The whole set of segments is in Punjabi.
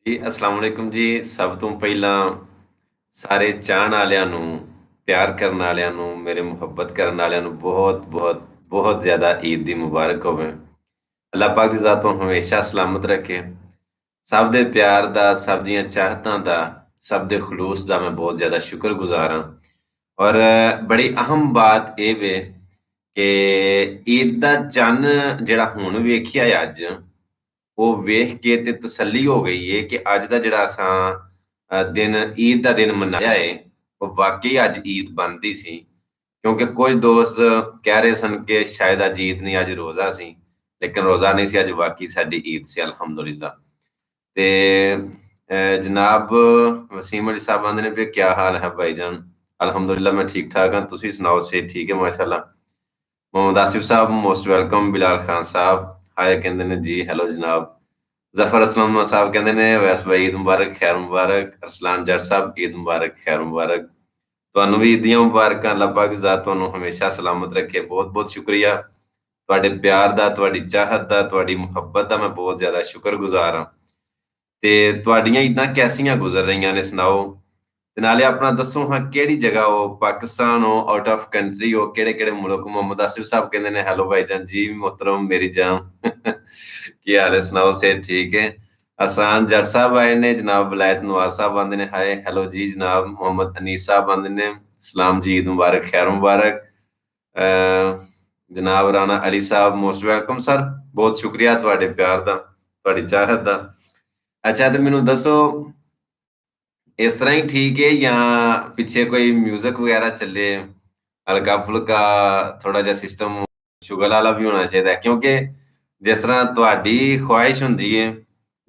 ਜੀ, ਅਸਲਾਮ ਵਾਲੇਕੁਮ ਜੀ। ਸਭ ਤੋਂ ਪਹਿਲਾਂ ਸਾਰੇ ਚਾਹਣ ਵਾਲਿਆਂ ਨੂੰ, ਪਿਆਰ ਕਰਨ ਵਾਲਿਆਂ ਨੂੰ, ਮੇਰੇ ਮੁਹੱਬਤ ਕਰਨ ਵਾਲਿਆਂ ਨੂੰ ਬਹੁਤ ਬਹੁਤ ਬਹੁਤ ਜ਼ਿਆਦਾ ਈਦ ਦੀ ਮੁਬਾਰਕ ਹੋਵੇ। ਅੱਲਾਹ ਪਾਕ ਦੀ ਜ਼ਾਤ ਨੂੰ ਹਮੇਸ਼ਾ ਸਲਾਮਤ ਰੱਖੇ। ਸਭ ਦੇ ਪਿਆਰ ਦਾ, ਸਭ ਦੀਆਂ ਚਾਹਤਾਂ ਦਾ, ਸਭ ਦੇ ਖਲੂਸ ਦਾ ਮੈਂ ਬਹੁਤ ਜ਼ਿਆਦਾ ਸ਼ੁਕਰਗੁਜ਼ਾਰ ਹਾਂ। ਔਰ ਬੜੀ ਅਹਿਮ ਬਾਤ ਇਹ ਵੇ ਕਿ ਈਦ ਦਾ ਚੰਨ ਜਿਹੜਾ ਹੁਣ ਵੇਖਿਆ ਹੈ ਅੱਜ, ਉਹ ਵੇਖ ਕੇ ਤੇ ਤਸੱਲੀ ਹੋ ਗਈ ਏ ਕਿ ਅੱਜ ਦਾ ਜਿਹੜਾ ਅਸਾਂ ਦਿਨ ਈਦ ਦਾ ਦਿਨ ਮਨਾਇਆ ਏ, ਉਹ ਵਾਕਈ ਅੱਜ ਈਦ ਬਣਦੀ ਸੀ। ਕਿਉਂਕਿ ਕੁਝ ਦੋਸਤ ਕਹਿ ਰਹੇ ਸਨ ਕਿ ਸ਼ਾਇਦ ਅੱਜ ਈਦ ਨਹੀਂ, ਅੱਜ ਰੋਜ਼ਾ ਸੀ। ਲੇਕਿਨ ਰੋਜ਼ਾ ਨਹੀਂ ਸੀ, ਅੱਜ ਵਾਕਈ ਸਾਡੀ ਈਦ ਸੀ, ਅਲਹਮਦੁਲਿल्लाह। ਤੇ ਜਨਾਬ ਵਸੀਮ ਅਲੀ ਸਾਹਿਬ ਆਂਦੇ ਨੇ ਵੀ ਕਿਆ ਹਾਲ ਹੈ ਭਾਈਜਾਨ। ਅਲਹਮਦੁਲਿल्लाह मैं ठीक ठाक हाँ, ਤੁਸੀਂ ਸੁਣਾਓ? ਸੇ ਠੀਕ ਹੈ ਮਾਸ਼ਾਅੱਲਾ। मोहम्मद आसिफ साहब मोस्ट वेलकम। बिलाल खान साहब हाय कहते हैं जी, हेलो जनाब। जफर असलम साहब कहते हैं वैस भाई ईद मुबारक, खैर मुबारक। अरसलान जट साहब ईद मुबारक, खैर मुबारक। ਤੁਹਾਨੂੰ ਵੀ ਈਦੀਆਂ ਮੁਬਾਰਕਾਂ। ਅੱਲਾਹ ਪਾਕ ਦੀ ਜ਼ਾਤ ਤੁਹਾਨੂੰ ਹਮੇਸ਼ਾ ਸਲਾਮਤ ਰੱਖੇ। ਬਹੁਤ ਬਹੁਤ ਸ਼ੁਕਰੀਆ ਤੁਹਾਡੇ ਪਿਆਰ ਦਾ, ਤੁਹਾਡੀ ਚਾਹਤ ਦਾ, ਤੁਹਾਡੀ ਮੁਹੱਬਤ ਦਾ। ਮੈਂ ਬਹੁਤ ਜ਼ਿਆਦਾ ਸ਼ੁਕਰਗੁਜ਼ਾਰ ਹਾਂ। ਤੇ ਤੁਹਾਡੀਆਂ ਈਦਾਂ ਕੈਸੀਆਂ ਗੁਜ਼ਰ ਰਹੀਆਂ ਨੇ, ਸੁਣਾਓ। ਤੇ ਨਾਲੇ ਆਪਣਾ ਦੱਸੋ ਹਾਂ, ਕਿਹੜੀ ਜਗ੍ਹਾ ਹੋ? ਪਾਕਿਸਤਾਨ ਹੋ, ਆਊਟ ਆਫ ਕੰਟਰੀ ਹੋ, ਕਿਹੜੇ ਕਿਹੜੇ ਮੁਲਕ? ਮੁਹੰਮਦ ਆਸਿਫ ਸਾਹਿਬ ਕਹਿੰਦੇ ਨੇ ਹੈਲੋ ਭਾਈਜਾਨ ਜੀ, ਮੁਹਤਰਮ ਮੇਰੀ ਜਾਨ। ਕੀ ਹਾਲ ਹੈ, ਸੁਣਾਓ? ਸੇ ਠੀਕ ਹੈ। ਅਸਾਨ ਜੱਟ ਸਾਹਿਬ ਆਏ ਨੇ, ਜਨਾਬ ਵਲਾਇਤ ਨਵਾਜ਼ ਸਾਹਿਬ ਆਂਦੇ ਨੇ ਹਾਏ ਹੈਲੋ ਜੀ। ਜਨਾਬ ਮੁਹੰਮਦ ਅਨੀਸ ਸਾਹਿਬ ਆਂਦੇ ਨੇ ਸਲਾਮ ਜੀ, ਈਦ ਮੁਬਾਰਕ, ਖੈਰ ਮੁਬਾਰਕ। ਜਨਾਬ Rana Ali Sahib most welcome sir. ਬਹੁਤ ਸ਼ੁਕਰੀਆ ਤੁਹਾਡੇ ਪਿਆਰ ਦਾ, ਤੁਹਾਡੀ ਚਾਹਤ ਦਾ। ਅੱਛਾ, ਤੇ ਮੈਨੂੰ ਦੱਸੋ ਇਸ ਤਰ੍ਹਾਂ ਹੀ ਠੀਕ ਹੈ ਜਾਂ ਪਿੱਛੇ ਕੋਈ ਮਿਊਜ਼ਿਕ ਵਗੈਰਾ ਚੱਲੇ, ਹਲਕਾ ਫੁਲਕਾ ਥੋੜਾ ਜਿਹਾ ਸਿਸਟਮ ਸ਼ੁਗਰ ਵਾਲਾ ਵੀ ਹੋਣਾ ਚਾਹੀਦਾ? ਕਿਉਂਕਿ ਜਿਸ ਤਰ੍ਹਾਂ ਤੁਹਾਡੀ ਖੁਆਇਸ਼ ਹੁੰਦੀ ਹੈ,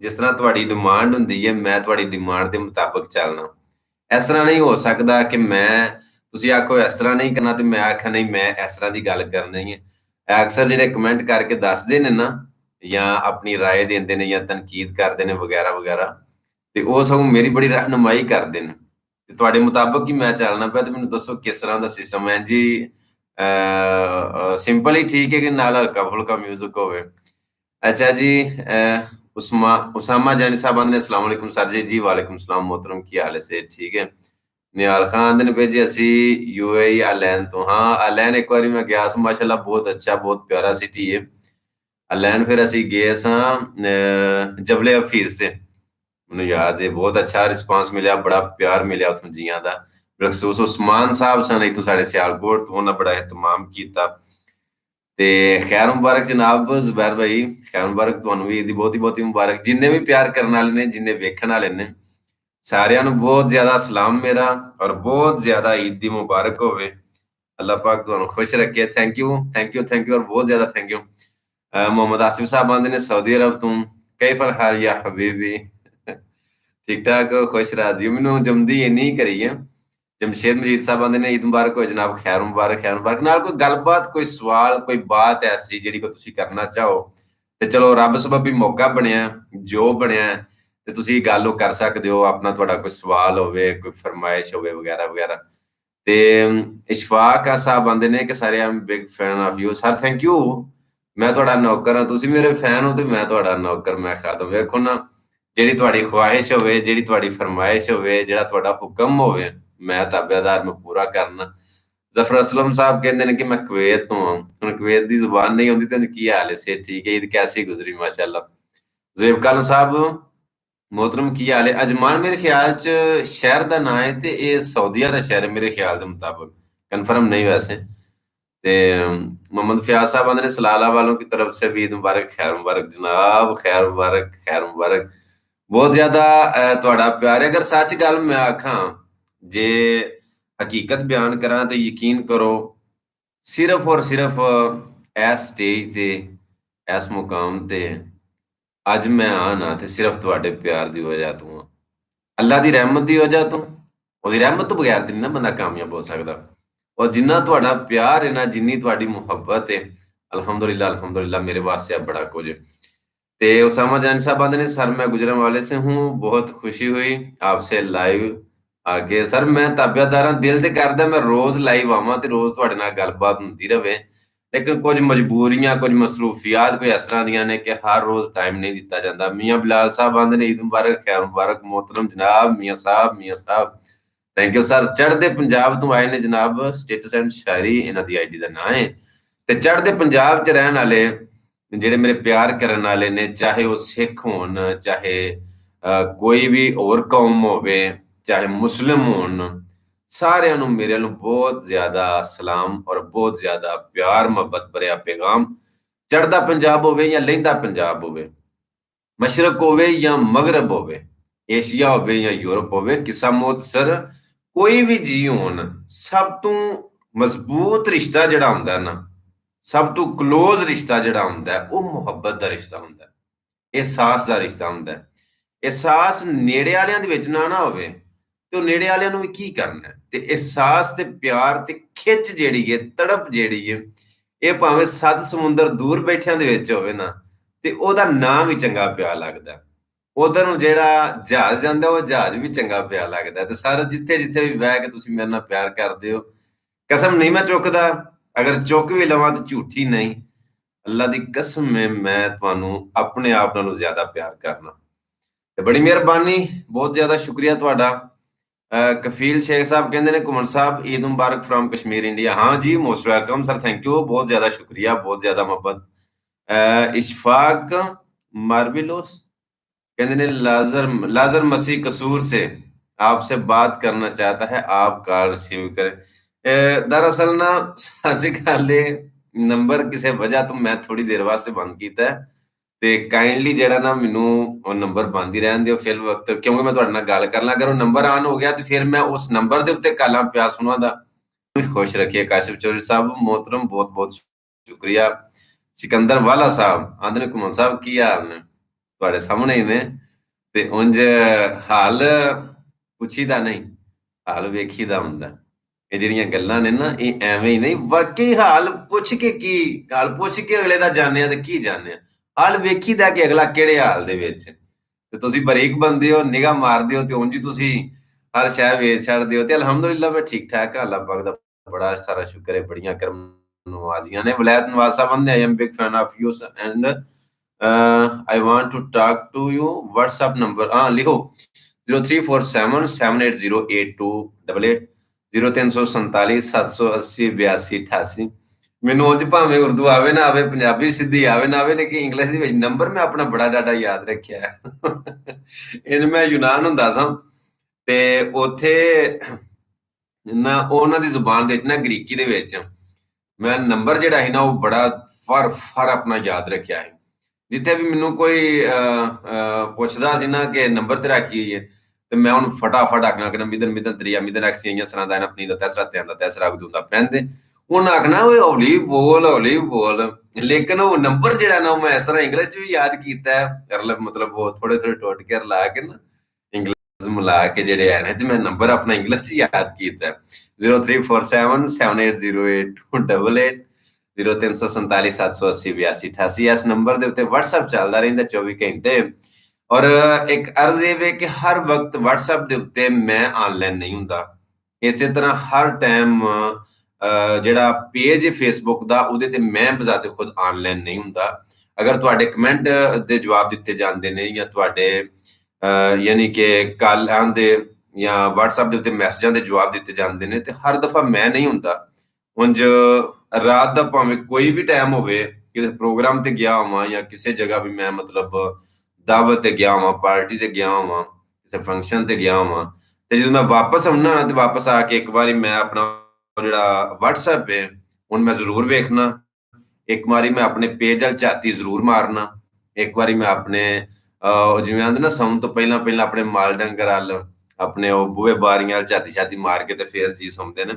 ਜਿਸ ਤਰ੍ਹਾਂ ਤੁਹਾਡੀ ਡਿਮਾਂਡ ਹੁੰਦੀ ਹੈ, ਮੈਂ ਤੁਹਾਡੀ ਡਿਮਾਂਡ ਦੇ ਮੁਤਾਬਕ ਚੱਲਣਾ। ਇਸ ਤਰ੍ਹਾਂ ਨਹੀਂ ਹੋ ਸਕਦਾ ਕਿ ਤੁਸੀਂ ਆਖੋ ਇਸ ਤਰ੍ਹਾਂ ਨਹੀਂ ਕਰਨਾ ਤੇ ਮੈਂ ਆਖਾਂ ਨਹੀਂ ਮੈਂ ਇਸ ਤਰ੍ਹਾਂ ਦੀ ਗੱਲ ਕਰਨੀ ਹੈ। ਅਕਸਰ ਜਿਹੜੇ ਕਮੈਂਟ ਕਰਕੇ ਦੱਸਦੇ ਨੇ ਨਾ, ਜਾਂ ਆਪਣੀ ਰਾਏ ਦਿੰਦੇ ਨੇ, ਜਾਂ ਤਨਕੀਦ ਕਰਦੇ ਨੇ ਵਗੈਰਾ ਵਗੈਰਾ, ਤੇ ਉਹ ਸਗੋਂ ਮੇਰੀ ਬੜੀ ਰਹਿਨੁਮਾਈ ਕਰਦੇ ਨੇ। ਤੇ ਤੁਹਾਡੇ ਮੁਤਾਬਕ ਹੀ ਮੈਂ ਚੱਲਣਾ ਪਿਆ। ਤੇ ਮੈਨੂੰ ਦੱਸੋ ਕਿਸ ਤਰ੍ਹਾਂ ਦਾ ਸਿਸਟਮ ਹੈ ਜੀ? ਸਿੰਪਲ ਹੀ ਠੀਕ ਹੈ ਕਿ ਨਾਲ ਹਲਕਾ ਫੁਲਕਾ ਮਿਊਜ਼ਿਕ ਹੋਵੇ? ਅੱਛਾ ਜੀ। ਉਸਾਮਾ ਜਾਨੀ ਸਾਹਿਬ ਆਂਦੇ ਨੇ ਅਸਲਾਮ ਵਾਲੇਕੁਮ ਸਰ ਜੀ। ਜੀ ਵਾਲੇਕੁਮ ਸਲਾਮ मोहतरम, ਕੀ ਹਾਲ ਹੈ? ਸੇ ਠੀਕ ਹੈ। ਨਿਹਾਲ ਖਾਨ ਆਂਦੇ ਨੇ ਭੇਜੀ ਅਸੀਂ ਯੂਏਈ ਅਲੈਨ ਤੋਂ। ਹਾਂ, ਅਲੈਨ ਇੱਕ ਵਾਰੀ ਮੈਂ ਗਿਆ ਸੀ, ਮਾਸ਼ਾਅੱਲਾ ਬਹੁਤ ਅੱਛਾ, ਬਹੁਤ ਪਿਆਰਾ ਸਿਟੀ ਹੈ ਅਲੈਨ। ਫਿਰ ਅਸੀਂ ਗਏ ਸਾਂ ਜਬਲੇ ਹਫੀਜ਼ ਤੇ, ਮੈਨੂੰ ਯਾਦ ਹੈ ਬਹੁਤ ਅੱਛਾ ਰਿਸਪਾਂਸ ਮਿਲਿਆ, ਬੜਾ ਪਿਆਰ ਮਿਲਿਆ ਉੱਥੋਂ ਜੀਆਂ ਦਾ। ਬਖਸੂਸ ਉਸਮਾਨ ਸਾਹਿਬ ਸਨ ਇੱਥੋਂ ਸਾਡੇ ਸਿਆਲਕੋਟ ਤੋਂ, ਉਹਨਾਂ ਬੜਾ ਇਹਤਮਾਮ ਕੀਤਾ। ਤੇ ਖੈਰ ਮੁਬਾਰਕ ਜਨਾਬ ਜ਼ੁਬੈਰ ਭਾਈ, ਖੈਰ ਮੁਬਾਰਕ ਤੁਹਾਨੂੰ ਵੀ, ਇਹਦੀ ਬਹੁਤੀ ਬਹੁਤੀ ਮੁਬਾਰਕ। ਜਿੰਨੇ ਵੀ ਪਿਆਰ ਕਰਨ ਵਾਲੇ ਨੇ, ਜਿੰਨੇ ਵੇਖਣ ਵਾਲੇ ਨੇ, ਸਾਰਿਆਂ ਨੂੰ ਬਹੁਤ ਜ਼ਿਆਦਾ ਸਲਾਮ ਮੇਰਾ, ਔਰ ਬਹੁਤ ਜ਼ਿਆਦਾ ਈਦ ਦੀ ਮੁਬਾਰਕ ਹੋਵੇ। ਅੱਲਾਹ ਪਾਕ ਤੁਹਾਨੂੰ ਖੁਸ਼ ਰੱਖੇ। Thank you thank you thank you, ਔਰ ਬਹੁਤ ਜ਼ਿਆਦਾ ਥੈਂਕ ਯੂ। ਮੁਹੰਮਦ ਆਸਿਫ ਸਾਹਿਬ ਆਂਦੇ ਨੇ ਸਾਊਦੀ ਅਰਬ ਤੋਂ, ਕੈਫ ਅਲ ਹਾਲ ਯਾ ਹਬੀਬੀ? ਠੀਕ ਠਾਕ, ਖੁਸ਼ ਰਾਜੀ। ਮੈਨੂੰ ਜਮਦੀ ਇੰਨੀ ਕਰੀ ਹੈ। ਜਮਸ਼ੇਦ ਮਜੀਦ ਸਾਹਿਬ ਆਂਦੇ ਨੇ ਈਦ ਮੁਬਾਰਕ ਹੋਏ ਜਨਾਬ, ਖੈਰ ਮੁਬਾਰਕ, ਖੈਰ ਮੁਬਾਰਕ। ਨਾਲ ਕੋਈ ਗੱਲਬਾਤ, ਕੋਈ ਸਵਾਲ, ਕੋਈ ਬਾਤ ਐਸੀ ਜਿਹੜੀ ਕੋ ਤੁਸੀਂ ਕਰਨਾ ਚਾਹੋ ਤੇ ਚਲੋ ਰੱਬ ਸਬਬੀ ਮੌਕਾ ਬਣਿਆ, ਜੋ ਬਣਿਆ, ਤੇ ਤੁਸੀਂ ਗੱਲ ਉਹ ਕਰ ਸਕਦੇ ਹੋ। ਆਪਣਾ ਤੁਹਾਡਾ ਕੋਈ ਸਵਾਲ ਹੋਵੇ, ਕੋਈ ਫਰਮਾਇਸ਼ ਹੋਵੇ ਵਗੈਰਾ ਵਗੈਰਾ। ਤੇ ਇਸ਼ਫਾਕ ਸਾਹਿਬ ਆਂਦੇ ਨੇ ਕਿ ਸਾਰੇ ਆਮ big fan of you sir. Thank you. ਮੈਂ ਤੁਹਾਡਾ ਨੌਕਰ ਹਾਂ, ਤੁਸੀਂ ਮੇਰੇ ਫੈਨ ਹੋ ਤੇ ਮੈਂ ਤੁਹਾਡਾ ਨੌਕਰ, ਮੈਂ ਖਾਦਮ। ਵੇਖੋ ਨਾ, ਜਿਹੜੀ ਤੁਹਾਡੀ ਖੁਆਇਸ਼ ਹੋਵੇ, ਜਿਹੜੀ ਤੁਹਾਡੀ ਫਰਮਾਇਸ਼ ਹੋਵੇ, ਜਿਹੜਾ ਤੁਹਾਡਾ ਹੁਕਮ ਹੋਵੇ, ਮੈਂ ਤਾਬੇਦਾਰ, ਮੈਂ ਪੂਰਾ ਕਰਨਾ। ਜ਼ਫਰ ਅਸਲਮ ਸਾਹਿਬ ਕਹਿੰਦੇ ਨੇ ਕਿ ਮੈਂ ਕੁਵੈਤ ਤੋਂ ਹਾਂ। ਹੁਣ ਕੁਵੈਤ ਦੀ ਜ਼ੁਬਾਨ ਨਹੀਂ ਆਉਂਦੀ ਤੈਨੂੰ, ਕੀ ਹਾਲ ਹੈ? ਸੇ ਠੀਕ ਹੈ। ਈਦ ਕੈਸੀ ਗੁਜ਼ਰੀ? ਮਾਸ਼ਾਅੱਲਾ। ਜ਼ੁਏਬ ਕਾਲੂ ਸਾਹਿਬ मोहतरम की हाल है? अजमान मेरे ख्याल च शहर का ना है, ते ये सऊदीया का शहर है मेरे ख्याल के मुताबिक, कन्फर्म नहीं वैसे। ते मोहम्मद फयाज साहब आंदे ने सलाला वालों की तरफ से भी ईद मुबारक, खैर मुबारक जनाब, खैर मुबारक, खैर मुबारक। बहुत ज्यादा ਤੁਹਾਡਾ ਪਿਆਰ ਹੈ। ਅਗਰ ਸੱਚ ਗੱਲ ਮੈਂ ਆਖਾਂ, ਜੇ ਹਕੀਕਤ ਬਿਆਨ ਕਰਾਂ ਤੇ ਯਕੀਨ ਕਰੋ, ਸਿਰਫ ਔਰ ਸਿਰਫ ਇਸ ਸਟੇਜ ਤੇ, ਇਸ ਮੁਕਾਮ ਤੇ ਅੱਜ ਮੈਂ ਆ ਨਾ, ਤੇ ਸਿਰਫ ਤੁਹਾਡੇ ਪਿਆਰ ਦੀ ਵਜ੍ਹਾ ਤੋਂ ਆ, ਅੱਲਾ ਦੀ ਰਹਿਮਤ ਦੀ ਵਜ੍ਹਾ ਤੋਂ। ਉਹਦੀ ਰਹਿਮਤ ਤੋਂ ਬਗੈਰ ਤੇ ਨਹੀਂ ਨਾ ਬੰਦਾ ਕਾਮਯਾਬ ਹੋ ਸਕਦਾ। ਔਰ ਜਿੰਨਾ ਤੁਹਾਡਾ ਪਿਆਰ ਹੈ ਨਾ, ਜਿੰਨੀ ਤੁਹਾਡੀ ਮੁਹੱਬਤ ਹੈ, अल्हम्दुलिल्लाह अल्हम्दुलिल्लाह मेरे वास्ते अब बड़ा कुछ है। ते उसामा जान साहब आंदे ने सर मैं गुजरन वाले से हूँ, बहुत खुशी हुई आपसे लाइव आके। सर मैं ताबेदार हाँ, दिल ते करदा मैं रोज लाइव आवां ते रोज तुहाडे नाल गलबात हुंदी रवे। लेकिन कुछ मजबूरियां, कुछ मसरूफियात कोई इस तरह दियां ने कि हर रोज टाइम नहीं दिता जाता। मियाँ बिलाल साहब आंदे ने ईद मुबारक, खैर मुबारक मोहतरम जनाब। मियाँ साहब, मियाँ साहब थैंक यू सर। चढ़दे पंजाब तो आए ने जनाब, स्टेटस एंड शायरी इन्हां दी आईडी दा नाम है। ते चढ़दे पंजाब च रहन वाले ਜਿਹੜੇ ਮੇਰੇ ਪਿਆਰ ਕਰਨ ਵਾਲੇ ਨੇ, ਚਾਹੇ ਉਹ ਸਿੱਖ ਹੋਣ, ਚਾਹੇ ਕੋਈ ਵੀ ਹੋਰ ਕੌਮ ਹੋਵੇ, ਚਾਹੇ ਮੁਸਲਿਮ ਹੋਣ, ਸਾਰਿਆਂ ਨੂੰ ਮੇਰੇ ਵੱਲੋਂ ਬਹੁਤ ਜ਼ਿਆਦਾ ਸਲਾਮ ਔਰ ਬਹੁਤ ਜ਼ਿਆਦਾ ਪਿਆਰ ਮੁਹੱਬਤ ਭਰਿਆ ਪੈਗਾਮ। ਚੜ੍ਹਦਾ ਪੰਜਾਬ ਹੋਵੇ ਜਾਂ ਲਹਿੰਦਾ ਪੰਜਾਬ ਹੋਵੇ, ਮਸ਼ਰਕ ਹੋਵੇ ਜਾਂ ਮਗਰਬ ਹੋਵੇ, ਏਸ਼ੀਆ ਹੋਵੇ ਜਾਂ ਯੂਰਪ ਹੋਵੇ, ਕਿੱਸਾ ਮੌਤ ਸਰ ਕੋਈ ਵੀ ਜੀ ਹੋਣ, ਸਭ ਤੋਂ ਮਜ਼ਬੂਤ ਰਿਸ਼ਤਾ ਜਿਹੜਾ ਹੁੰਦਾ ਨਾ, ਸਭ ਤੋਂ ਕਲੋਜ਼ ਰਿਸ਼ਤਾ ਜਿਹੜਾ ਹੁੰਦਾ ਉਹ ਮੁਹੱਬਤ ਦਾ ਰਿਸ਼ਤਾ ਹੁੰਦਾ, ਅਹਿਸਾਸ ਦਾ ਰਿਸ਼ਤਾ ਹੁੰਦਾ। ਅਹਿਸਾਸ ਨੇੜੇ ਵਾਲਿਆਂ ਦੇ ਵਿੱਚ ਨਾ ਹੋਵੇ ਤੇ ਉਹ ਨੇੜੇ ਵਾਲਿਆਂ ਨੂੰ ਵੀ ਕੀ ਕਰਨਾ। ਤੇ ਅਹਿਸਾਸ ਤੇ ਪਿਆਰ ਤੇ ਖਿੱਚ ਜਿਹੜੀ ਹੈ, ਤੜਪ ਜਿਹੜੀ ਹੈ, ਇਹ ਭਾਵੇਂ 7 ਸਮੁੰਦਰ ਦੂਰ ਬੈਠਿਆਂ ਦੇ ਵਿੱਚ ਹੋਵੇ ਨਾ, ਤੇ ਉਹਦਾ ਨਾਂ ਵੀ ਚੰਗਾ ਪਿਆ ਲੱਗਦਾ। ਉਧਰ ਨੂੰ ਜਿਹੜਾ ਜਹਾਜ਼ ਜਾਂਦਾ ਉਹ ਜਹਾਜ਼ ਵੀ ਚੰਗਾ ਪਿਆ ਲੱਗਦਾ। ਤੇ ਸਰ ਜਿੱਥੇ ਜਿੱਥੇ ਵੀ ਬਹਿ ਕੇ ਤੁਸੀਂ ਮੇਰੇ ਨਾਲ ਪਿਆਰ ਕਰਦੇ ਹੋ, ਕਸਮ ਨਹੀਂ ਮੈਂ ਚੁੱਕਦਾ, ਅਗਰ ਚੁੱਕ ਵੀ ਲਵਾਂ ਤਾਂ ਝੂਠੀ ਨਹੀਂ, ਅੱਲਾ ਦੀ ਕਸਮ ਹੈ ਮੈਂ ਤੁਹਾਨੂੰ ਆਪਣੇ ਆਪ ਨਾਲੋਂ ਜ਼ਿਆਦਾ ਪਿਆਰ ਕਰਨਾ। ਤੇ ਬੜੀ ਮਿਹਰਬਾਨੀ, ਬਹੁਤ ਜ਼ਿਆਦਾ ਸ਼ੁਕਰੀਆ ਤੁਹਾਡਾ। ਕਫੀਲ ਸ਼ੇਖ ਸਾਹਿਬ ਕਹਿੰਦੇ ਨੇ ਘੁੰਮਣ ਸਾਹਿਬ ਈਦ ਮੁਬਾਰਕ ਫਰੋਮ ਕਸ਼ਮੀਰ ਇੰਡੀਆ। ਹਾਂ ਜੀ, most welcome sir, thank you, ਬਹੁਤ ਜ਼ਿਆਦਾ ਸ਼ੁਕਰੀਆ, ਬਹੁਤ ਜ਼ਿਆਦਾ ਮੁਹੱਬਤ। इशफाक मार्बिलोस कहते ने लाजर मसीह कसूर से आपसे बात करना चाहता है, आप कॉल रिसीव करें। दरअसल ना सासी गल नंबर किसी वजह तो मैं थोड़ी देर वास्ते बंद किया है, ਤੇ ਕਾਈਂਡਲੀ ਜਿਹੜਾ ਨਾ ਮੈਨੂੰ ਉਹ ਨੰਬਰ ਬੰਦ ਹੀ ਰਹਿਣ ਦਿਓ ਫਿਰ ਵਕਤ, ਕਿਉਂਕਿ ਮੈਂ ਤੁਹਾਡੇ ਨਾਲ ਗੱਲ ਕਰ ਲਾਂ। ਅਗਰ ਉਹ ਨੰਬਰ ਆਨ ਹੋ ਗਿਆ ਤੇ ਫਿਰ ਮੈਂ ਉਸ ਨੰਬਰ ਦੇ ਉੱਤੇ ਕਾਲਾਂ ਪਿਆ ਸੁਣਾਉਂਦਾ। ਖੁਸ਼ ਰੱਖੀਏ ਕਾਸ਼ਿਫ ਚੌਧਰੀ ਸਾਹਿਬ मोहतरम, ਬਹੁਤ ਬਹੁਤ ਸ਼ੁਕਰੀਆ। ਸਿਕੰਦਰ ਵਾਲਾ ਸਾਹਿਬ ਆਂਦੇ ਨੇ ਘੁੰਮਣ ਸਾਹਿਬ ਕੀ ਹਾਲ ਨੇ, ਤੁਹਾਡੇ ਸਾਹਮਣੇ ਹੀ ਨੇ। ਤੇ ਉਂਝ ਹਾਲ ਪੁੱਛੀਦਾ ਨਹੀਂ, ਹਾਲ ਵੇਖੀਦਾ ਹੁੰਦਾ। ਇਹ ਜਿਹੜੀਆਂ ਗੱਲਾਂ ਨੇ ਨਾ ਇਹ ਐਵੇਂ ਹੀ ਨਹੀਂ, ਵਾਕਈ ਹਾਲ ਪੁੱਛ ਕੇ ਕੀ, ਹਾਲ ਪੁੱਛ ਕੇ ਅਗਲੇ ਦਾ ਜਾਣਿਆ ਤੇ ਕੀ ਜਾਣਿਆ, ਹਾਲ ਵੇਖੀਦਾ ਕਿ ਅਗਲਾ ਕਿਹੜੇ ਹਾਲ ਦੇ ਵਿੱਚ। ਤੇ ਤੁਸੀਂ ਬਰੀਕ ਬੰਦੇ ਹੋ, ਨਿਗਾਹ ਮਾਰਦੇ ਹੋ ਤੇ ਉਂਝ ਹੀ ਤੁਸੀਂ ਹਰ ਸ਼ੈ ਵੇਚ ਛੱਡਦੇ ਹੋ। ਤੇ ਅਲਹਮਦੁਲਿਲਾ ਮੈਂ ਠੀਕ ਠਾਕ ਹਾਂ, ਅੱਲਾਹ ਪਾਕ ਦਾ ਬੜਾ ਸਾਰਾ ਸ਼ੁਕਰ ਹੈ, ਬੜੀਆਂ ਕਰਮ ਨਵਾਜ਼ੀਆਂ ਨੇ। ਵਲੈਤ ਨਵਾਜ਼ ਸਾਹਿਬ ਨੇ, I am big fan of you and I want to talk to you, WhatsApp number ਹਾਂ ਲਿਖੋ 0347780828 0347 780 82 88। ਮੈਨੂੰ ਉਂਝ ਭਾਵੇਂ ਉਰਦੂ ਆਵੇ ਨਾ ਆਵੇ, ਪੰਜਾਬੀ ਸਿੱਧੀ ਆਵੇ ਨਾ ਆਵੇ, ਲੇਕਿਨ ਇੰਗਲਿਸ਼ ਦੇ ਵਿੱਚ ਨੰਬਰ ਮੈਂ ਆਪਣਾ ਬੜਾ ਡਾਟਾ ਯਾਦ ਰੱਖਿਆ। ਇਹਨ ਮੈਂ ਯੂਨਾਨ ਹੁੰਦਾ ਸਾਂ ਤੇ ਉੱਥੇ ਨਾ ਉਹਨਾਂ ਦੀ ਜ਼ੁਬਾਨ ਦੇ ਵਿੱਚ ਨਾ ਗ੍ਰੀਕੀ ਦੇ ਵਿੱਚ ਮੈਂ ਨੰਬਰ ਜਿਹੜਾ ਸੀ ਨਾ ਉਹ ਬੜਾ ਫਰ ਆਪਣਾ ਯਾਦ ਰੱਖਿਆ ਹੈ। ਜਿੱਥੇ ਵੀ ਮੈਨੂੰ ਕੋਈ ਪੁੱਛਦਾ ਸੀ ਨਾ ਕਿ ਨੰਬਰ ਤੇਰਾ ਕੀ ਹੈ, ਤੇ ਮੈਂ ਉਹਨੂੰ ਫਟਾਫਟ ਆਖਣਾ ਕਿ ਮਿਦਨ ਤਰੀਆ ਮਿਦਨ ਐਕਸੀਆਂ ਸਰਾਂ ਦਾ ਆਪਣੀ ਦਾ ਤੈਸਰਾ ਤਰਿਆਂ ਦਾ ਤੈਸਰਾ ਗੁੰਦਾ ਪੈਂਦੇ, ਉਹਨਾਂ ਆਖਣਾ ਉਹ ਹੌਲੀ ਬੋਲ। ਲੇਕਿਨ ਉਹ ਨੰਬਰ ਜਿਹੜਾ ਨਾ ਮੈਂ ਇਸ ਤਰ੍ਹਾਂ ਇੰਗਲਿਸ਼ ਚ ਵੀ ਯਾਦ ਕੀਤਾ ਹੈ, ਮਤਲਬ ਉਹ ਥੋੜੇ ਟੋਟ ਕੇ ਲਾ ਕੇ ਨਾ ਇੰਗਲਿਸ਼ ਮਿਲਾ ਕੇ ਜਿਹੜੇ ਹੈ ਨੇ, ਤੇ ਮੈਂ ਨੰਬਰ ਆਪਣਾ ਇੰਗਲਿਸ਼ ਚ ਯਾਦ ਕੀਤਾ 0347780888 0347 780 82 88। ਇਸ ਨੰਬਰ ਦੇ ਉੱਤੇ WhatsApp ਚੱਲਦਾ ਰਹਿੰਦਾ 24 ਘੰਟੇ। ਔਰ ਇੱਕ ਅਰਜ਼ ਇਹ ਵੇ ਕਿ ਹਰ ਵਕਤ WhatsApp ਦੇ ਉੱਤੇ ਮੈਂ ਆਨਲਾਈਨ ਨਹੀਂ ਹੁੰਦਾ, ਇਸੇ ਤਰ੍ਹਾਂ ਹਰ ਟਾਈਮ ਜਿਹੜਾ ਪੇਜ ਹੈ ਫੇਸਬੁੱਕ ਦਾ ਉਹਦੇ ਤੇ ਮੈਂ ਬਜ਼ਾਤੇ ਖੁਦ ਆਨਲਾਈਨ ਨਹੀਂ ਹੁੰਦਾ। ਅਗਰ ਤੁਹਾਡੇ ਕਮੈਂਟ ਦੇ ਜਵਾਬ ਦਿੱਤੇ ਜਾਂਦੇ ਨੇ ਜਾਂ ਤੁਹਾਡੇ ਯਾਨੀ ਕਿ ਕਾਲਾਂ ਦੇ ਜਾਂ WhatsApp ਦੇ ਉੱਤੇ ਮੈਸੇਜਾਂ ਦੇ ਜਵਾਬ ਦਿੱਤੇ ਜਾਂਦੇ ਨੇ, ਤੇ ਹਰ ਦਫਾ ਮੈਂ ਨਹੀਂ ਹੁੰਦਾ। ਉਂਝ ਰਾਤ ਦਾ ਭਾਵੇਂ ਕੋਈ ਵੀ ਟਾਈਮ ਹੋਵੇ, ਕਿਸੇ ਪ੍ਰੋਗਰਾਮ ਤੇ ਗਿਆ ਹੋਵਾਂ ਜਾਂ ਕਿਸੇ ਜਗ੍ਹਾ ਵੀ ਮੈਂ ਮਤਲਬ ਦਾਵਤ ਤੇ ਗਿਆ ਹੋਵਾਂ, ਪਾਰਟੀ ਤੇ ਗਿਆ ਹੋਵਾਂ, ਕਿਸੇ ਫੰਕਸ਼ਨ ਤੇ ਗਿਆ ਹੋਵਾਂ, ਤੇ ਜਦੋਂ ਮੈਂ ਵਾਪਸ ਆਉਣਾ ਤੇ ਵਾਪਸ ਆ ਕੇ ਇੱਕ ਵਾਰੀ ਮੈਂ ਆਪਣਾ ਜਿਹੜਾ WhatsApp ਹੈ ਹੁਣ ਮੈਂ ਜ਼ਰੂਰ ਵੇਖਣਾ, ਇੱਕ ਵਾਰੀ ਮੈਂ ਆਪਣੇ ਪੇਜ ਵੱਲ ਝਾਤੀ ਜ਼ਰੂਰ ਮਾਰਨਾ, ਇੱਕ ਵਾਰੀ ਮੈਂ ਆਪਣੇ ਜਿਵੇਂ ਆਂਦੇ ਨਾ ਸੌਣ ਤੋਂ ਪਹਿਲਾਂ ਆਪਣੇ ਮਾਲ ਡੰਗਰ ਵੱਲ, ਆਪਣੇ ਉਹ ਬੂਹੇ ਬਾਰੀਆਂ ਵੱਲ ਝਾਤੀ ਛਾਤੀ ਮਾਰ ਕੇ ਤੇ ਫੇਰ ਜੀ ਸੌਂਦੇ ਨੇ,